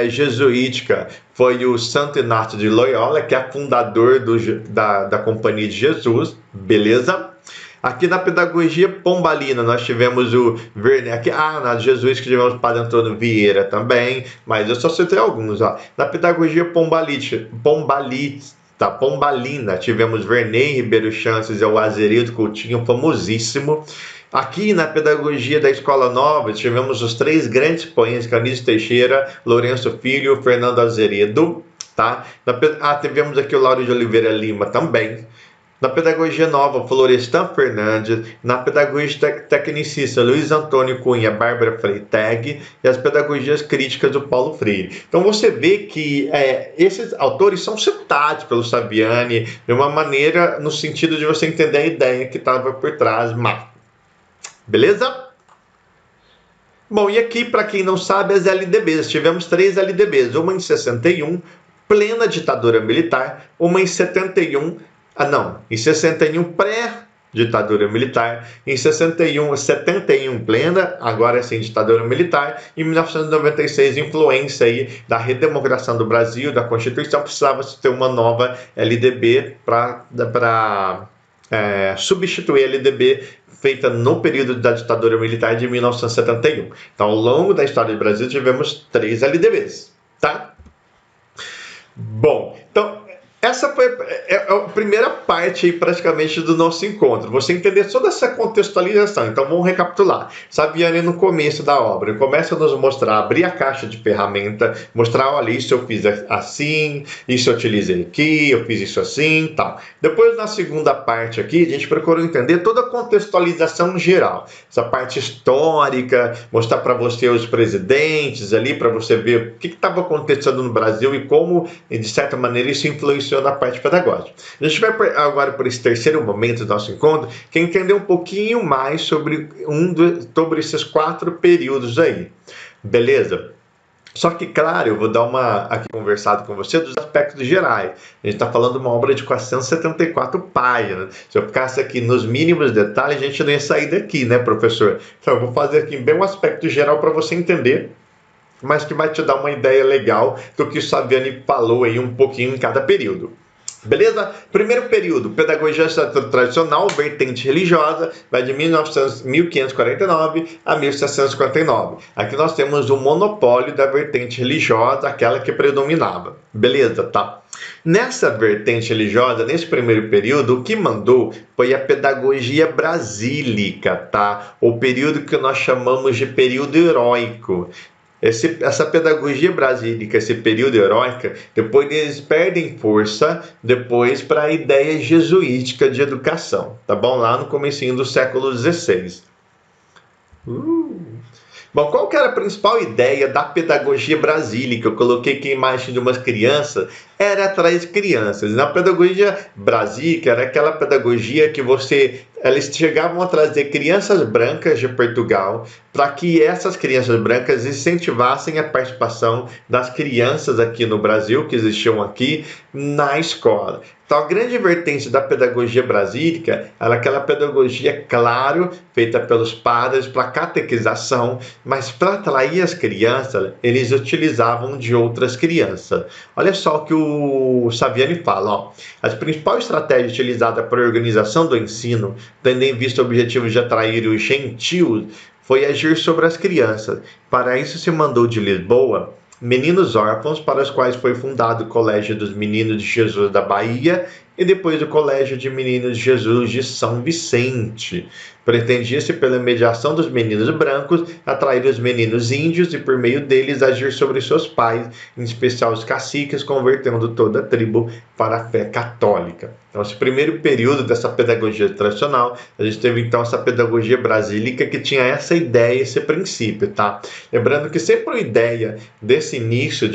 jesuítica, foi o Santo Inácio de Loyola, que é fundador da Companhia de Jesus, beleza? Aqui na pedagogia pombalina nós tivemos o Werner, na jesuítica tivemos o Padre Antônio Vieira também, mas eu só citei alguns. Ó. Na pedagogia pombalina tivemos Vernei Ribeiro Chances e o Azeredo Coutinho, famosíssimo. Aqui na pedagogia da Escola Nova tivemos os três grandes poetas, Canício Teixeira, Lourenço Filho e Fernando Azeredo. Tá? Tivemos aqui o Lauro de Oliveira Lima também. Na pedagogia nova, Florestan Fernandes. Na pedagogia tecnicista, Luiz Antônio Cunha, Bárbara Freytag. E as pedagogias críticas do Paulo Freire. Então você vê que esses autores são citados pelo Saviani de uma maneira no sentido de você entender a ideia que estava por trás. Beleza? Bom, e aqui, para quem não sabe, as LDBs. Tivemos 3 LDBs. Uma em 61, plena ditadura militar. Uma em 71... em 61 pré-ditadura militar, em 71 plena, agora sim ditadura militar, em 1996 influência aí da redemocração do Brasil, da Constituição, precisava ter uma nova LDB para substituir a LDB feita no período da ditadura militar de 1971. Então, ao longo da história do Brasil, tivemos 3 LDBs, tá? Bom, então essa foi a primeira parte aí, praticamente do nosso encontro. Você entender toda essa contextualização. Então vamos recapitular. Saviani, no começo da obra, começa a nos mostrar, abrir a caixa de ferramenta, mostrar, olha, isso eu fiz assim, isso eu utilizei aqui, eu fiz isso assim, tal. Depois, na segunda parte aqui, a gente procurou entender toda a contextualização geral. Essa parte histórica, mostrar para você os presidentes ali, para você ver o que estava acontecendo no Brasil e como, de certa maneira, isso influenciou na parte pedagógica. A gente vai agora por esse terceiro momento do nosso encontro, que é entender um pouquinho mais sobre sobre esses 4 períodos aí. Beleza? Só que, claro, eu vou dar aqui conversado com você dos aspectos gerais. A gente está falando de uma obra de 474 páginas. Se eu ficasse aqui nos mínimos detalhes, a gente não ia sair daqui, né, professor? Então, eu vou fazer aqui bem um aspecto geral para você entender, mas que vai te dar uma ideia legal do que o Saviani falou aí um pouquinho em cada período. Beleza? Primeiro período, pedagogia tradicional, vertente religiosa, vai de 1549 a 1759. Aqui nós temos o monopólio da vertente religiosa, aquela que predominava. Beleza, tá? Nessa vertente religiosa, nesse primeiro período, o que mandou foi a pedagogia brasílica, tá? O período que nós chamamos de período heróico. Essa pedagogia brasílica, esse período heróico, depois eles perdem força depois para a ideia jesuítica de educação, tá bom? Lá no comecinho do século XVI. Bom, qual que era a principal ideia da pedagogia brasílica? Eu coloquei aqui a imagem de umas crianças, era atrair crianças. Na pedagogia brasílica, era aquela pedagogia que eles chegavam a trazer crianças brancas de Portugal para que essas crianças brancas incentivassem a participação das crianças aqui no Brasil, que existiam aqui, na escola. Então, a grande vertente da pedagogia brasílica era aquela pedagogia, claro, feita pelos padres para catequização, mas para atrair as crianças, eles utilizavam de outras crianças. Olha só o que o Saviani fala, ó. A principal estratégia utilizada para a organização do ensino, tendo em vista o objetivo de atrair os gentios, foi agir sobre as crianças. Para isso se mandou de Lisboa meninos órfãos, para os quais foi fundado o Colégio dos Meninos de Jesus da Bahia e depois o Colégio de Meninos de Jesus de São Vicente. Pretendia-se, pela mediação dos meninos brancos, atrair os meninos índios e, por meio deles, agir sobre seus pais, em especial os caciques, convertendo toda a tribo para a fé católica. Então, esse primeiro período dessa pedagogia tradicional, a gente teve, então, essa pedagogia brasílica que tinha essa ideia, esse princípio, tá? Lembrando que sempre a ideia desse início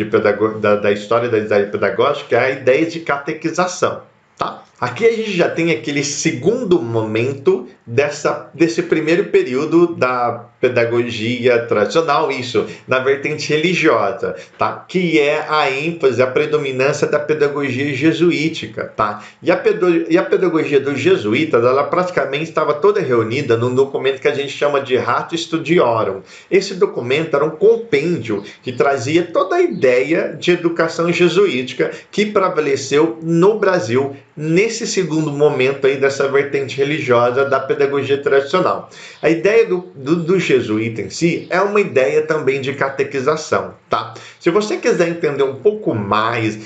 da história da idade pedagógica é a ideia de catequização, tá? Aqui a gente já tem aquele segundo momento desse primeiro período da pedagogia tradicional, isso, na vertente religiosa, tá? Que é a ênfase, a predominância da pedagogia jesuítica, tá? E a pedagogia dos jesuítas, ela praticamente estava toda reunida num documento que a gente chama de Ratio Studiorum. Esse documento era um compêndio que trazia toda a ideia de educação jesuítica que prevaleceu no Brasil nesse segundo momento aí dessa vertente religiosa da pedagogia tradicional. A ideia do jesuíta em si é uma ideia também de catequização, tá? Se você quiser entender um pouco mais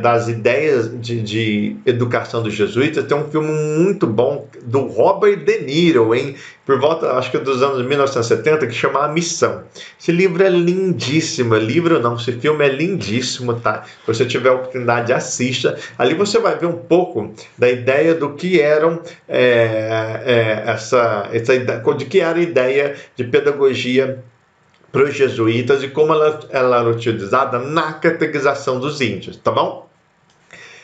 das ideias de educação dos jesuítas, tem um filme muito bom do Robert De Niro, hein? Por volta, acho que dos anos 1970, que chama A Missão. Esse livro é lindíssimo, esse filme é lindíssimo, tá? Se você tiver a oportunidade, assista. Ali você vai ver um pouco da ideia do que eram de que era a ideia de pedagogia para os jesuítas e como ela era utilizada na catequização dos índios, tá bom?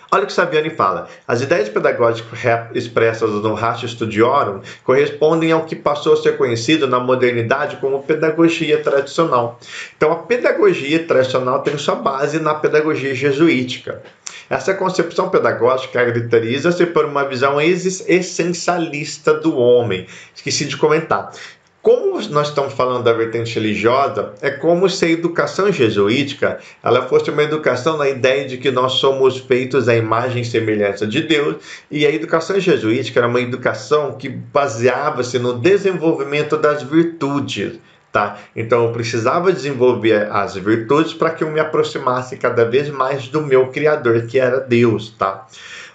Olha o que Saviani fala. As ideias pedagógicas expressas no Ratio Studiorum correspondem ao que passou a ser conhecido na modernidade como pedagogia tradicional. Então, a pedagogia tradicional tem sua base na pedagogia jesuítica. Essa concepção pedagógica caracteriza-se por uma visão essencialista do homem. Esqueci de comentar. Como nós estamos falando da vertente religiosa, é como se a educação jesuítica ela fosse uma educação na ideia de que nós somos feitos à imagem e semelhança de Deus, e a educação jesuítica era uma educação que baseava-se no desenvolvimento das virtudes, tá? Então eu precisava desenvolver as virtudes para que eu me aproximasse cada vez mais do meu Criador, que era Deus, tá?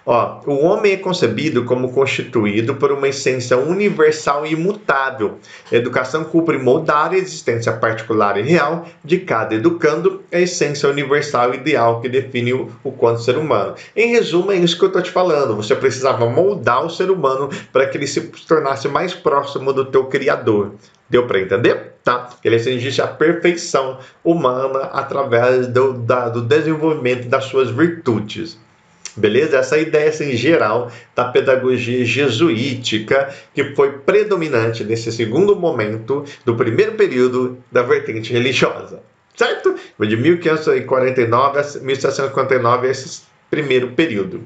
Ó, o homem é concebido como constituído por uma essência universal e imutável. A educação cumpre moldar a existência particular e real de cada educando, a essência universal e ideal que define o quanto ser humano. Em resumo, é isso que eu estou te falando. Você precisava moldar o ser humano para que ele se tornasse mais próximo do teu Criador. Deu para entender? Tá? Ele atingisse a perfeição humana através do desenvolvimento das suas virtudes. Beleza? Essa ideia assim, geral da pedagogia jesuítica que foi predominante nesse segundo momento do primeiro período da vertente religiosa. Certo? Foi de 1549 a 1759 esse primeiro período.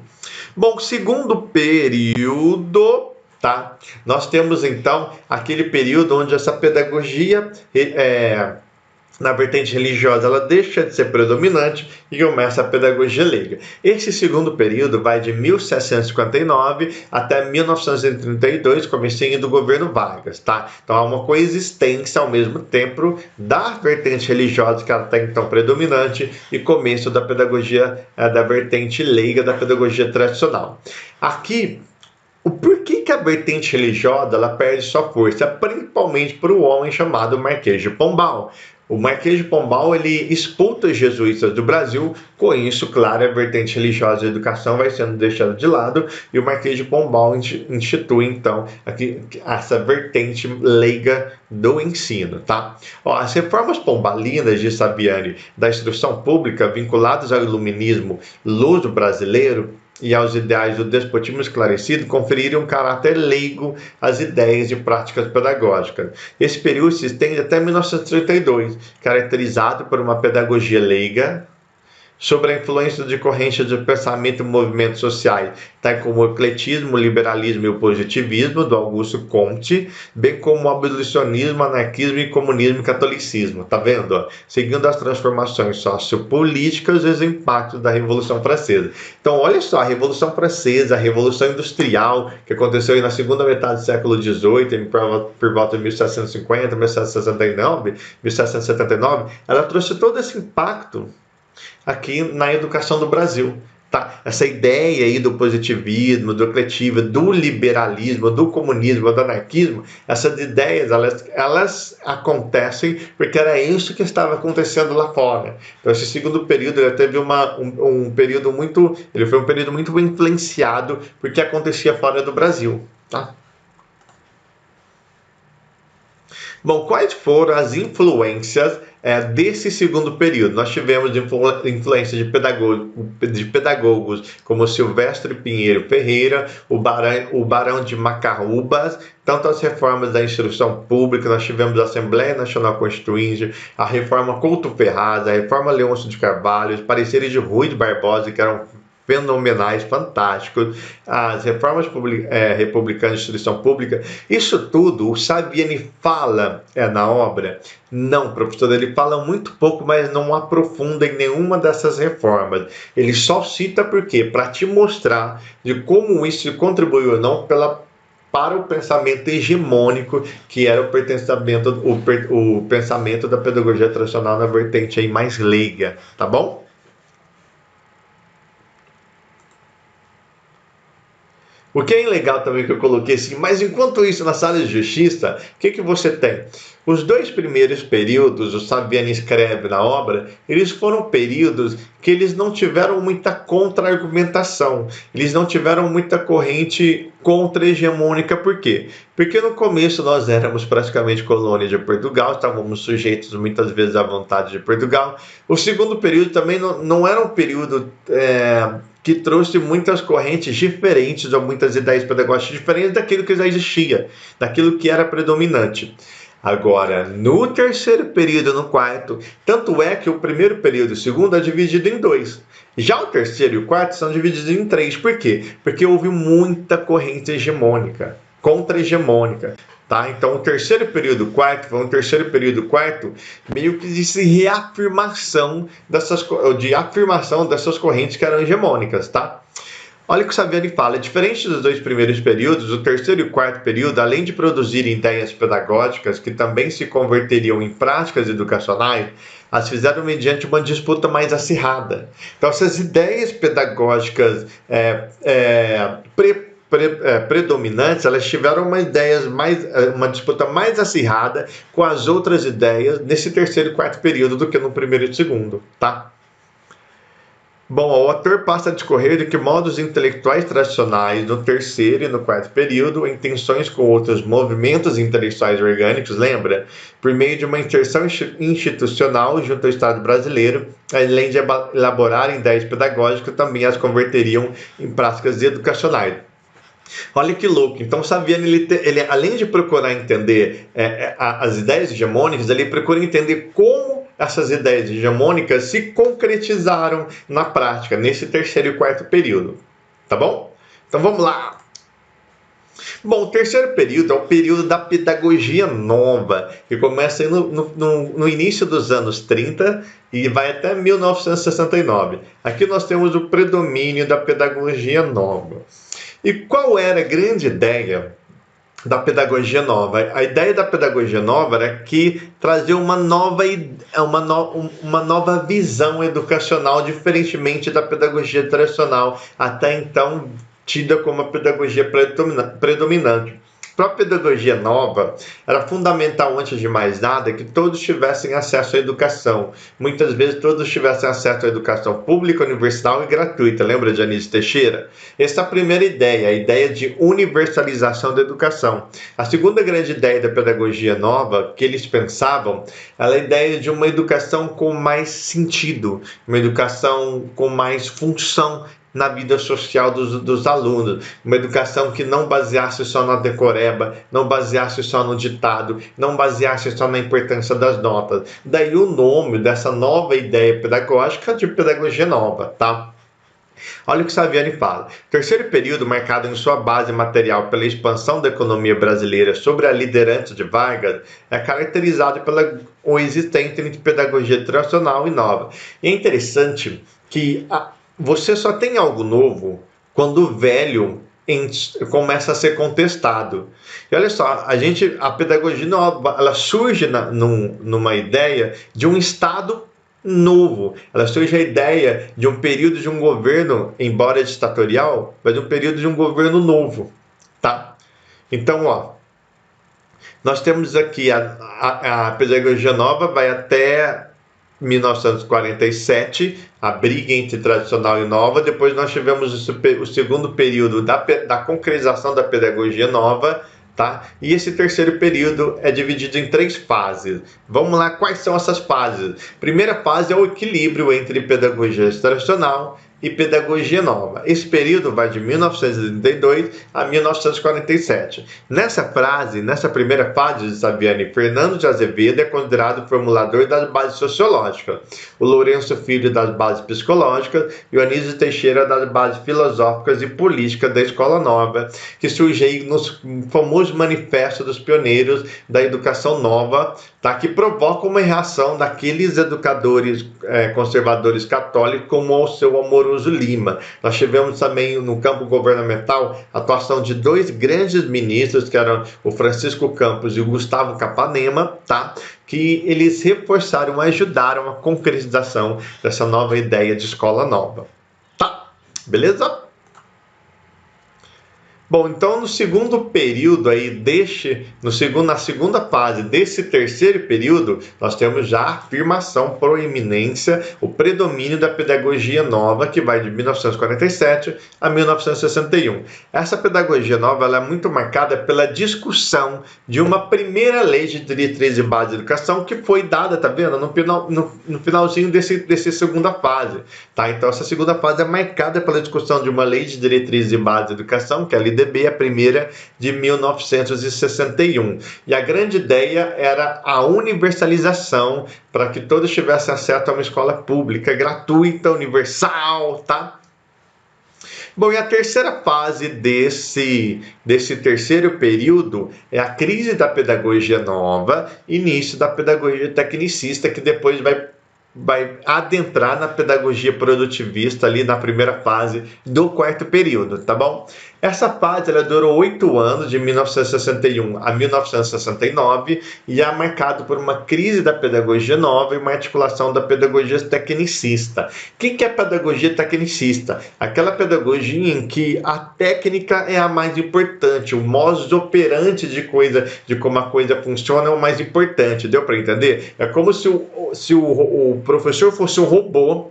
Bom, segundo período, tá? Nós temos então aquele período onde essa pedagogia na vertente religiosa ela deixa de ser predominante e começa a pedagogia leiga. Esse segundo período vai de 1759 até 1932, comecinho do governo Vargas, tá? Então há uma coexistência ao mesmo tempo da vertente religiosa que era até então predominante e começo da pedagogia da vertente leiga, da pedagogia tradicional. Aqui o porquê que a vertente religiosa ela perde sua força, principalmente para o homem chamado Marquês de Pombal. O Marquês de Pombal ele expulsa os jesuítas do Brasil, com isso, claro, a vertente religiosa e a educação vai sendo deixada de lado e o Marquês de Pombal institui então aqui, essa vertente leiga do ensino, tá? Ó, as reformas pombalinas de Saviani da instrução pública vinculadas ao iluminismo luso brasileiro e aos ideais do despotismo esclarecido conferiram um caráter leigo às ideias e práticas pedagógicas. Esse período se estende até 1932, caracterizado por uma pedagogia leiga, sobre a influência de correntes de pensamento e movimentos sociais, tais como o ecletismo, o liberalismo e o positivismo, do Augusto Comte, bem como o abolicionismo, anarquismo e comunismo e catolicismo. Tá vendo? Ó? Seguindo as transformações sociopolíticas e os impactos da Revolução Francesa. Então, olha só, a Revolução Francesa, a Revolução Industrial, que aconteceu aí na segunda metade do século XVIII, por volta de 1750, 1769, 1779, ela trouxe todo esse impacto aqui na educação do Brasil. Tá? Essa ideia aí do positivismo, do ecletismo, do liberalismo, do comunismo, do anarquismo, essas ideias elas acontecem porque era isso que estava acontecendo lá fora. Então esse segundo período ele teve um período muito, ele foi um período muito influenciado porque acontecia fora do Brasil. Tá? Bom, quais foram as influências desse segundo período? Nós tivemos influência de pedagogos como Silvestre Pinheiro Ferreira, o Barão de Macaúbas, tanto as reformas da instrução pública, nós tivemos a Assembleia Nacional Constituinte, a reforma Couto Ferraz, a reforma Leôncio de Carvalho, os pareceres de Rui de Barbosa, que eram fenomenais, fantásticos, as reformas republicanas de instrução pública, isso tudo o Saviani fala na obra? Não, professor, ele fala muito pouco, mas não aprofunda em nenhuma dessas reformas. Ele só cita por quê? Para te mostrar de como isso contribuiu ou não para o pensamento hegemônico que era o pensamento da pedagogia tradicional na vertente aí mais leiga, tá bom? O que é legal também que eu coloquei assim, mas enquanto isso na sala de justiça, o que você tem? Os dois primeiros períodos, o Saviani escreve na obra, eles foram períodos que eles não tiveram muita contra-argumentação, eles não tiveram muita corrente contra-hegemônica, por quê? Porque no começo nós éramos praticamente colônia de Portugal, estávamos sujeitos muitas vezes à vontade de Portugal. O segundo período também não era um período que trouxe muitas correntes diferentes ou muitas ideias pedagógicas diferentes daquilo que já existia, daquilo que era predominante. Agora, no terceiro período e no quarto, tanto é que o primeiro período e o segundo é dividido em dois. Já o terceiro e o quarto são divididos em três. Por quê? Porque houve muita corrente hegemônica, contra-hegemônica. Tá? Então, o terceiro período e o quarto foi um terceiro período e o quarto meio que de reafirmação dessas correntes que eram hegemônicas. Tá? Olha o que o Saviani fala, diferente dos dois primeiros períodos, o terceiro e o quarto período, além de produzir ideias pedagógicas que também se converteriam em práticas educacionais, as fizeram mediante uma disputa mais acirrada. Então, essas ideias pedagógicas predominantes, elas tiveram uma disputa mais acirrada com as outras ideias nesse terceiro e quarto período do que no primeiro e segundo, tá? Bom, o autor passa a discorrer de que modos intelectuais tradicionais no terceiro e no quarto período, em tensões com outros movimentos intelectuais orgânicos, lembra? Por meio de uma inserção institucional junto ao Estado brasileiro, além de elaborar ideias pedagógicas, também as converteriam em práticas educacionais. Olha que louco. Então, Saviani, ele além de procurar entender as ideias hegemônicas, ele procura entender como essas ideias hegemônicas se concretizaram na prática, nesse terceiro e quarto período. Tá bom? Então, vamos lá. Bom, o terceiro período é o período da pedagogia nova, que começa no início dos anos 30 e vai até 1969. Aqui nós temos o predomínio da pedagogia nova. E qual era a grande ideia da pedagogia nova? A ideia da pedagogia nova era que trazia uma nova visão educacional, diferentemente da pedagogia tradicional, até então tida como a pedagogia predominante. Para a pedagogia nova, era fundamental, antes de mais nada, que todos tivessem acesso à educação. Muitas vezes todos tivessem acesso à educação pública, universal e gratuita. Lembra de Anísio Teixeira? Essa é a primeira ideia, a ideia de universalização da educação. A segunda grande ideia da pedagogia nova, que eles pensavam, era a ideia de uma educação com mais sentido, uma educação com mais função na vida social dos alunos, uma educação que não baseasse só na decoreba, não baseasse só no ditado, não baseasse só na importância das notas. Daí o nome dessa nova ideia pedagógica de pedagogia nova, tá? Olha o que Saviani fala. O terceiro período, marcado em sua base material pela expansão da economia brasileira sobre a liderança de Vargas, é caracterizado pela coexistência entre pedagogia tradicional e nova. E é interessante que você só tem algo novo quando o velho começa a ser contestado. E olha só, a pedagogia nova, ela surge numa ideia de um Estado novo. Ela surge a ideia de um período de um governo, embora ditatorial, mas de um período de um governo novo, tá? Então, ó, nós temos aqui a pedagogia nova vai até 1947, a briga entre tradicional e nova. Depois nós tivemos o segundo período da concretização da pedagogia nova, tá? E esse terceiro período é dividido em 3 fases. Vamos lá, quais são essas fases? Primeira fase é o equilíbrio entre pedagogia tradicional e pedagogia nova. Esse período vai de 1932 a 1947. Nessa primeira fase de Saviani, Fernando de Azevedo é considerado o formulador das bases sociológicas, o Lourenço Filho das bases psicológicas e o Anísio Teixeira das bases filosóficas e políticas da Escola Nova, que surge aí nos famosos manifestos dos pioneiros da educação nova, tá? Que provoca uma reação daqueles educadores conservadores católicos, como o seu Amoroso Lima. Nós tivemos também no campo governamental a atuação de 2 grandes ministros, que eram o Francisco Campos e o Gustavo Capanema, tá? Que eles reforçaram, ajudaram a concretização dessa nova ideia de escola nova. Tá? Beleza? Bom, então no segundo período aí na segunda fase desse terceiro período, nós temos já a afirmação, proeminência, o predomínio da pedagogia nova, que vai de 1947 a 1961. Essa pedagogia nova, ela é muito marcada pela discussão de uma primeira lei de diretriz e base de educação que foi dada, tá vendo? No finalzinho desse segunda fase, tá? Então essa segunda fase é marcada pela discussão de uma lei de diretriz e base de educação, que é a LDB, a primeira de 1961. E a grande ideia era a universalização para que todos tivessem acesso a uma escola pública, gratuita, universal, tá? Bom, e a terceira fase desse terceiro período é a crise da pedagogia nova, início da pedagogia tecnicista, que depois vai vai adentrar na pedagogia produtivista ali na primeira fase do quarto período, tá bom? Essa fase ela durou 8 anos, de 1961 a 1969, e é marcado por uma crise da pedagogia nova e uma articulação da pedagogia tecnicista. O que é pedagogia tecnicista? Aquela pedagogia em que a técnica é a mais importante, o modus operandi de como a coisa funciona é o mais importante, deu para entender? É como se o professor fosse um robô,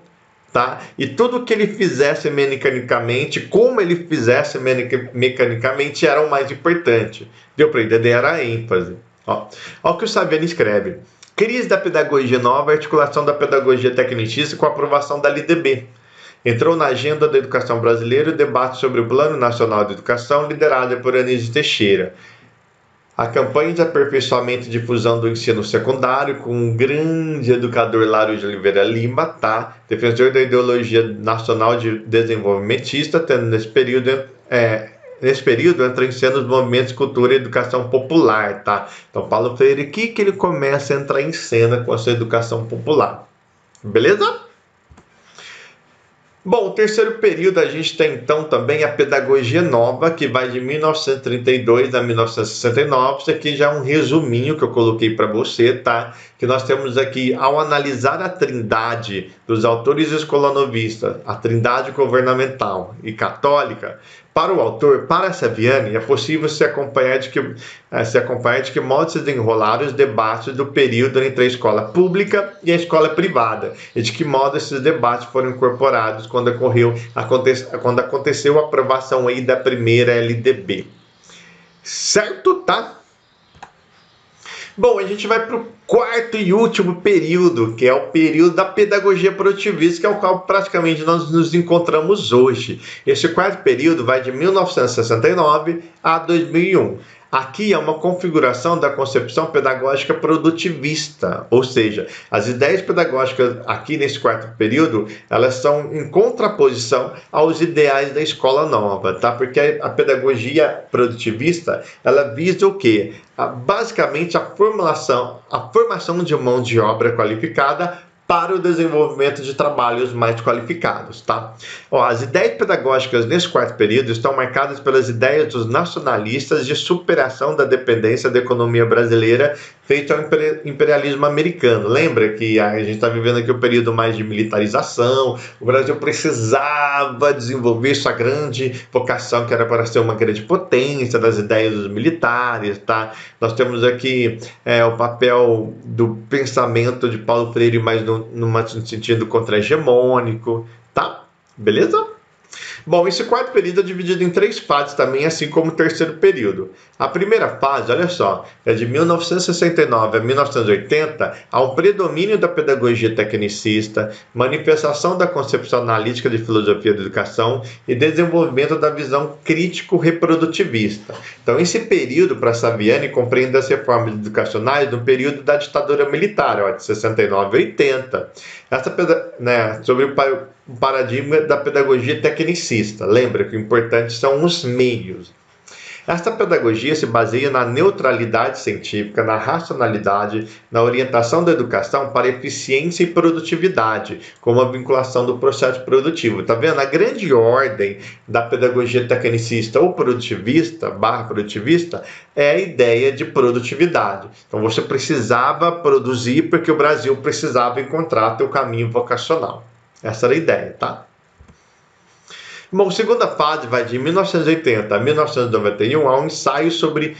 tá? E tudo que ele fizesse mecanicamente, como ele fizesse mecanicamente, era o mais importante. Deu para entender? Era a ênfase. Ó o que o Saviani escreve. Crise da pedagogia nova, articulação da pedagogia tecnicista com a aprovação da LDB. Entrou na agenda da educação brasileira o debate sobre o Plano Nacional de Educação, liderado por Anísio Teixeira. A campanha de aperfeiçoamento e difusão do ensino secundário, com um grande educador, Lário de Oliveira Lima, tá? Defensor da ideologia nacional de desenvolvimentista, tendo nesse período entra em cena os movimentos de cultura e educação popular, tá? Então, Paulo Freire, aqui que ele começa a entrar em cena com a sua educação popular. Beleza? Bom, o terceiro período a gente tem então também a pedagogia nova, que vai de 1932 a 1969. Isso aqui já é um resuminho que eu coloquei para você, tá? Que nós temos aqui, ao analisar a trindade dos autores escolanovistas, a trindade governamental e católica, para o autor, para Saviani, é possível se acompanhar de que modo se desenrolaram os debates do período entre a escola pública e a escola privada, e de que modo esses debates foram incorporados quando aconteceu a aprovação aí da primeira LDB. Certo, tá? Bom, a gente vai para o quarto e último período, que é o período da pedagogia produtivista, que é o qual praticamente nós nos encontramos hoje. Esse quarto período vai de 1969 a 2001. Aqui é uma configuração da concepção pedagógica produtivista, ou seja, as ideias pedagógicas aqui nesse quarto período, elas são em contraposição aos ideais da escola nova, tá? Porque a pedagogia produtivista, ela visa o quê? Basicamente a formação de mão de obra qualificada para o desenvolvimento de trabalhos mais qualificados, tá? As ideias pedagógicas nesse quarto período estão marcadas pelas ideias dos nacionalistas de superação da dependência da economia brasileira feita ao imperialismo americano. Lembra que a gente está vivendo aqui o período mais de militarização, o Brasil precisava desenvolver sua grande vocação, que era para ser uma grande potência das ideias dos militares, tá? Nós temos aqui o papel do pensamento de Paulo Freire, mais no sentido contra-hegemônico, tá? Beleza? Bom, esse quarto período é dividido em 3 fases também, assim como o terceiro período. A primeira fase, olha só, é de 1969 a 1980, há um predomínio da pedagogia tecnicista, manifestação da concepção analítica de filosofia da educação e desenvolvimento da visão crítico-reprodutivista. Então, esse período, para Saviani, compreende as reformas educacionais do período da ditadura militar, de 69 a 80. Sobre o paradigma da pedagogia tecnicista. Lembra que o importante são os meios. Esta pedagogia se baseia na neutralidade científica, na racionalidade, na orientação da educação para eficiência e produtividade, como a vinculação do processo produtivo. Tá vendo? A grande ordem da pedagogia tecnicista ou produtivista é a ideia de produtividade. Então você precisava produzir porque o Brasil precisava encontrar seu caminho vocacional. Essa era a ideia, tá? Bom, a segunda fase vai de 1980 a 1991, há um ensaio sobre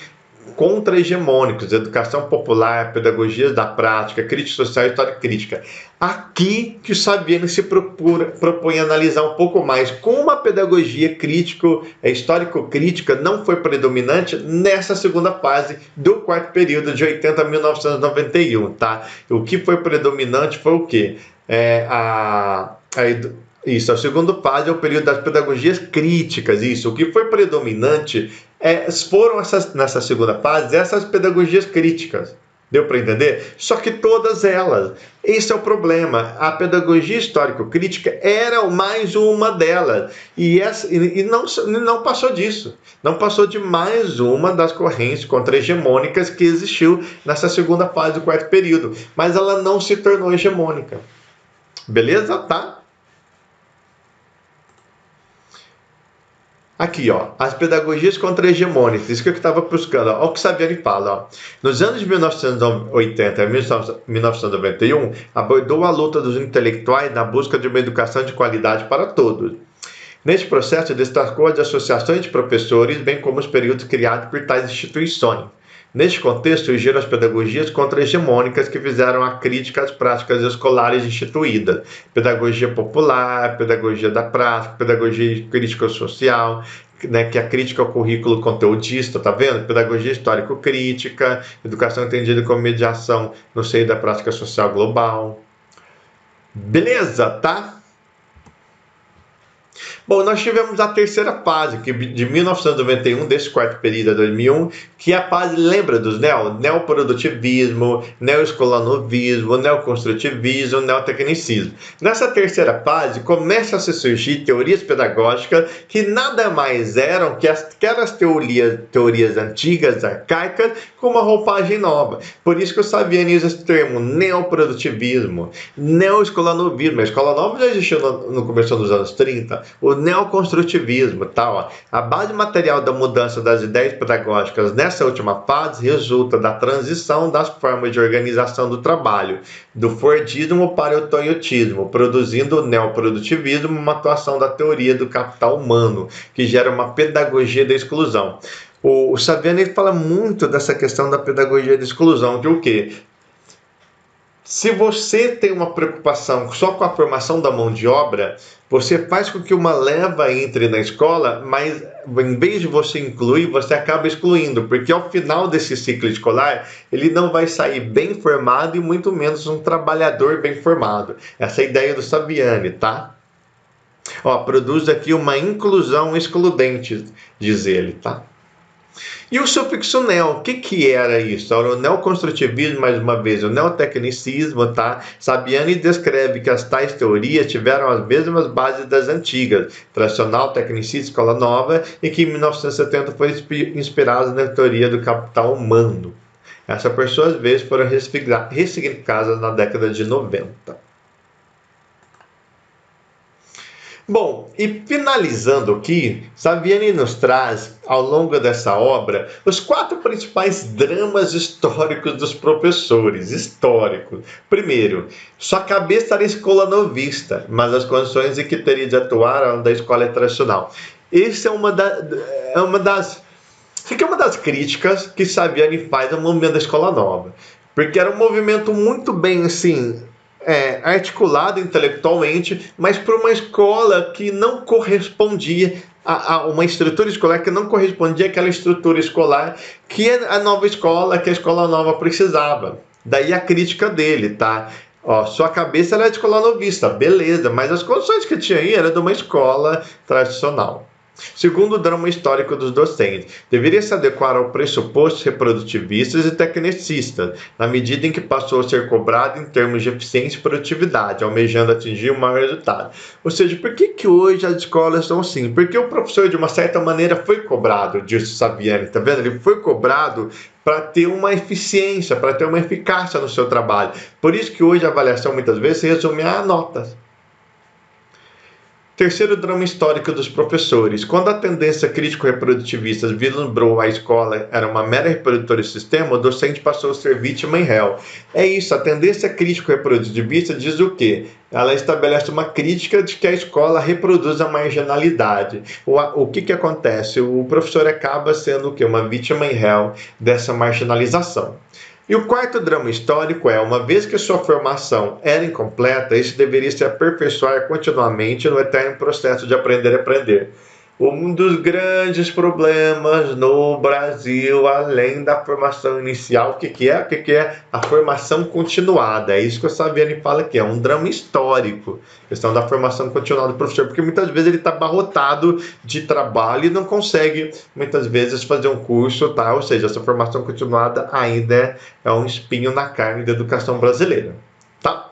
contra-hegemônicos, educação popular, pedagogias da prática, crítica social e história crítica. Aqui que o Saviani se propõe a analisar um pouco mais como a pedagogia histórico-crítica não foi predominante nessa segunda fase do quarto período, de 80 a 1991, tá? O que foi predominante foi o quê? A segunda fase é o período das pedagogias críticas. O que foi predominante foram nessa segunda fase essas pedagogias críticas. Deu para entender? Só que todas elas. Esse é o problema. A pedagogia histórico-crítica era mais uma delas. E não passou disso. Não passou de mais uma das correntes contra-hegemônicas que existiu nessa segunda fase do quarto período. Mas ela não se tornou hegemônica. Beleza? Tá? Aqui, ó, as pedagogias contra-hegemônicas, isso que eu estava buscando. Ó, olha o que Saviani fala. Ó. Nos anos de 1980 a 1991, abordou a luta dos intelectuais na busca de uma educação de qualidade para todos. Neste processo, destacou as associações de professores, bem como os períodos criados por tais instituições. Neste contexto, surgiram as pedagogias contra-hegemônicas que fizeram a crítica às práticas escolares instituídas. Pedagogia popular, pedagogia da prática, pedagogia crítica social, né, que é a crítica ao currículo conteudista, tá vendo? Pedagogia histórico-crítica, educação entendida como mediação no seio da prática social global. Beleza, tá? Bom, nós tivemos a terceira fase, que de 1991, desse quarto período a 2001, que é a fase, lembra dos neoprodutivismo, neoescolanovismo, neoconstrutivismo, neotecnicismo. Nessa terceira fase, começam a se surgir teorias pedagógicas que nada mais eram que aquelas teorias antigas, arcaicas, com uma roupagem nova. Por isso que o Saviani usa esse termo neoprodutivismo, neoescolanovismo. A escola nova já existiu no começo dos anos 30, o neoconstrutivismo, tá, ó. A base material da mudança das ideias pedagógicas nessa última fase resulta da transição das formas de organização do trabalho, do Fordismo para o Toyotismo, produzindo o neoprodutivismo, uma atuação da teoria do capital humano, que gera uma pedagogia da exclusão. O Saviani fala muito dessa questão da pedagogia da exclusão, que o quê? Se você tem uma preocupação só com a formação da mão de obra, você faz com que uma leva entre na escola, mas em vez de você incluir, você acaba excluindo, porque ao final desse ciclo escolar, ele não vai sair bem formado e muito menos um trabalhador bem formado. Essa é a ideia do Saviani, tá? Ó, produz aqui uma inclusão excludente, diz ele, tá? E o sufixo neo, o que era isso? O neoconstrutivismo, mais uma vez, o neotecnicismo, tá? Saviani descreve que as tais teorias tiveram as mesmas bases das antigas, tradicional, tecnicista, escola nova, e que em 1970 foi inspirada na teoria do capital humano. Essas, por suas vezes, foram ressignificadas na década de 90. Bom, e finalizando aqui, Saviani nos traz, ao longo dessa obra, os 4 principais dramas históricos dos professores. Históricos. Primeiro, sua cabeça era escolanovista, mas as condições em que teria de atuar eram da escola tradicional. Essa é uma das críticas que Saviani faz ao movimento da escola nova. Porque era um movimento muito bem, assim, articulado intelectualmente, mas por uma escola que não correspondia a uma estrutura escolar que não correspondia àquela estrutura escolar que a nova escola, que a escola nova precisava. Daí a crítica dele, tá? Ó, sua cabeça era de escola novista, beleza, mas as condições que tinha aí eram de uma escola tradicional. Segundo o drama histórico dos docentes, deveria se adequar ao pressupostos reprodutivistas e tecnicistas, na medida em que passou a ser cobrado em termos de eficiência e produtividade, almejando atingir o maior resultado. Ou seja, por que hoje as escolas são assim? Porque o professor, de uma certa maneira, foi cobrado, disse Saviani, tá vendo? Ele foi cobrado para ter uma eficiência, para ter uma eficácia no seu trabalho. Por isso que hoje a avaliação, muitas vezes, se resume a notas. Terceiro drama histórico dos professores. Quando a tendência crítico-reprodutivista vislumbrou a escola era uma mera reprodutora de sistema, o docente passou a ser vítima e réu. É isso, a tendência crítico-reprodutivista diz o quê? Ela estabelece uma crítica de que a escola reproduz a marginalidade. O que acontece? O professor acaba sendo o quê? Uma vítima e réu dessa marginalização. E o quarto drama histórico é, uma vez que sua formação era incompleta, isso deveria se aperfeiçoar continuamente no eterno processo de aprender e aprender. Um dos grandes problemas no Brasil, além da formação inicial, o que é a formação continuada? É isso que o Saviani fala aqui, é um drama histórico, a questão da formação continuada do professor, porque muitas vezes ele está abarrotado de trabalho e não consegue, muitas vezes, fazer um curso, tá? Ou seja, essa formação continuada ainda é um espinho na carne da educação brasileira, tá?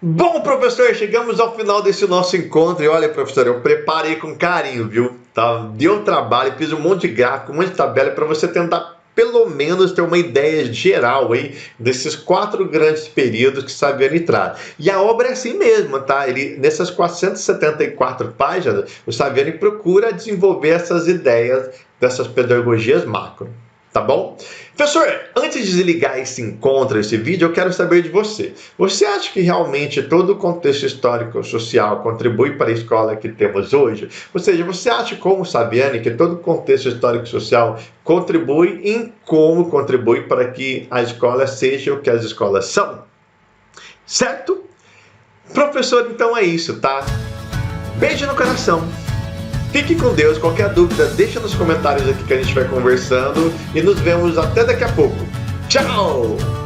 Bom, professor, chegamos ao final desse nosso encontro e olha, professor, eu preparei com carinho, viu? Tá? Deu trabalho, fiz um monte de gráfico, um monte de tabela para você tentar pelo menos ter uma ideia geral aí desses 4 grandes períodos que Saviani traz. E a obra é assim mesmo, tá? Nessas 474 páginas, o Saviani procura desenvolver essas ideias dessas pedagogias macro. Tá bom? Professor, antes de desligar esse encontro, esse vídeo, eu quero saber de você. Você acha que realmente todo o contexto histórico social contribui para a escola que temos hoje? Ou seja, você acha, como Saviani, que todo o contexto histórico social contribui em como contribui para que a escola seja o que as escolas são? Certo? Professor, então é isso, tá? Beijo no coração. Fique com Deus. Qualquer dúvida, deixa nos comentários aqui que a gente vai conversando. E nos vemos até daqui a pouco. Tchau!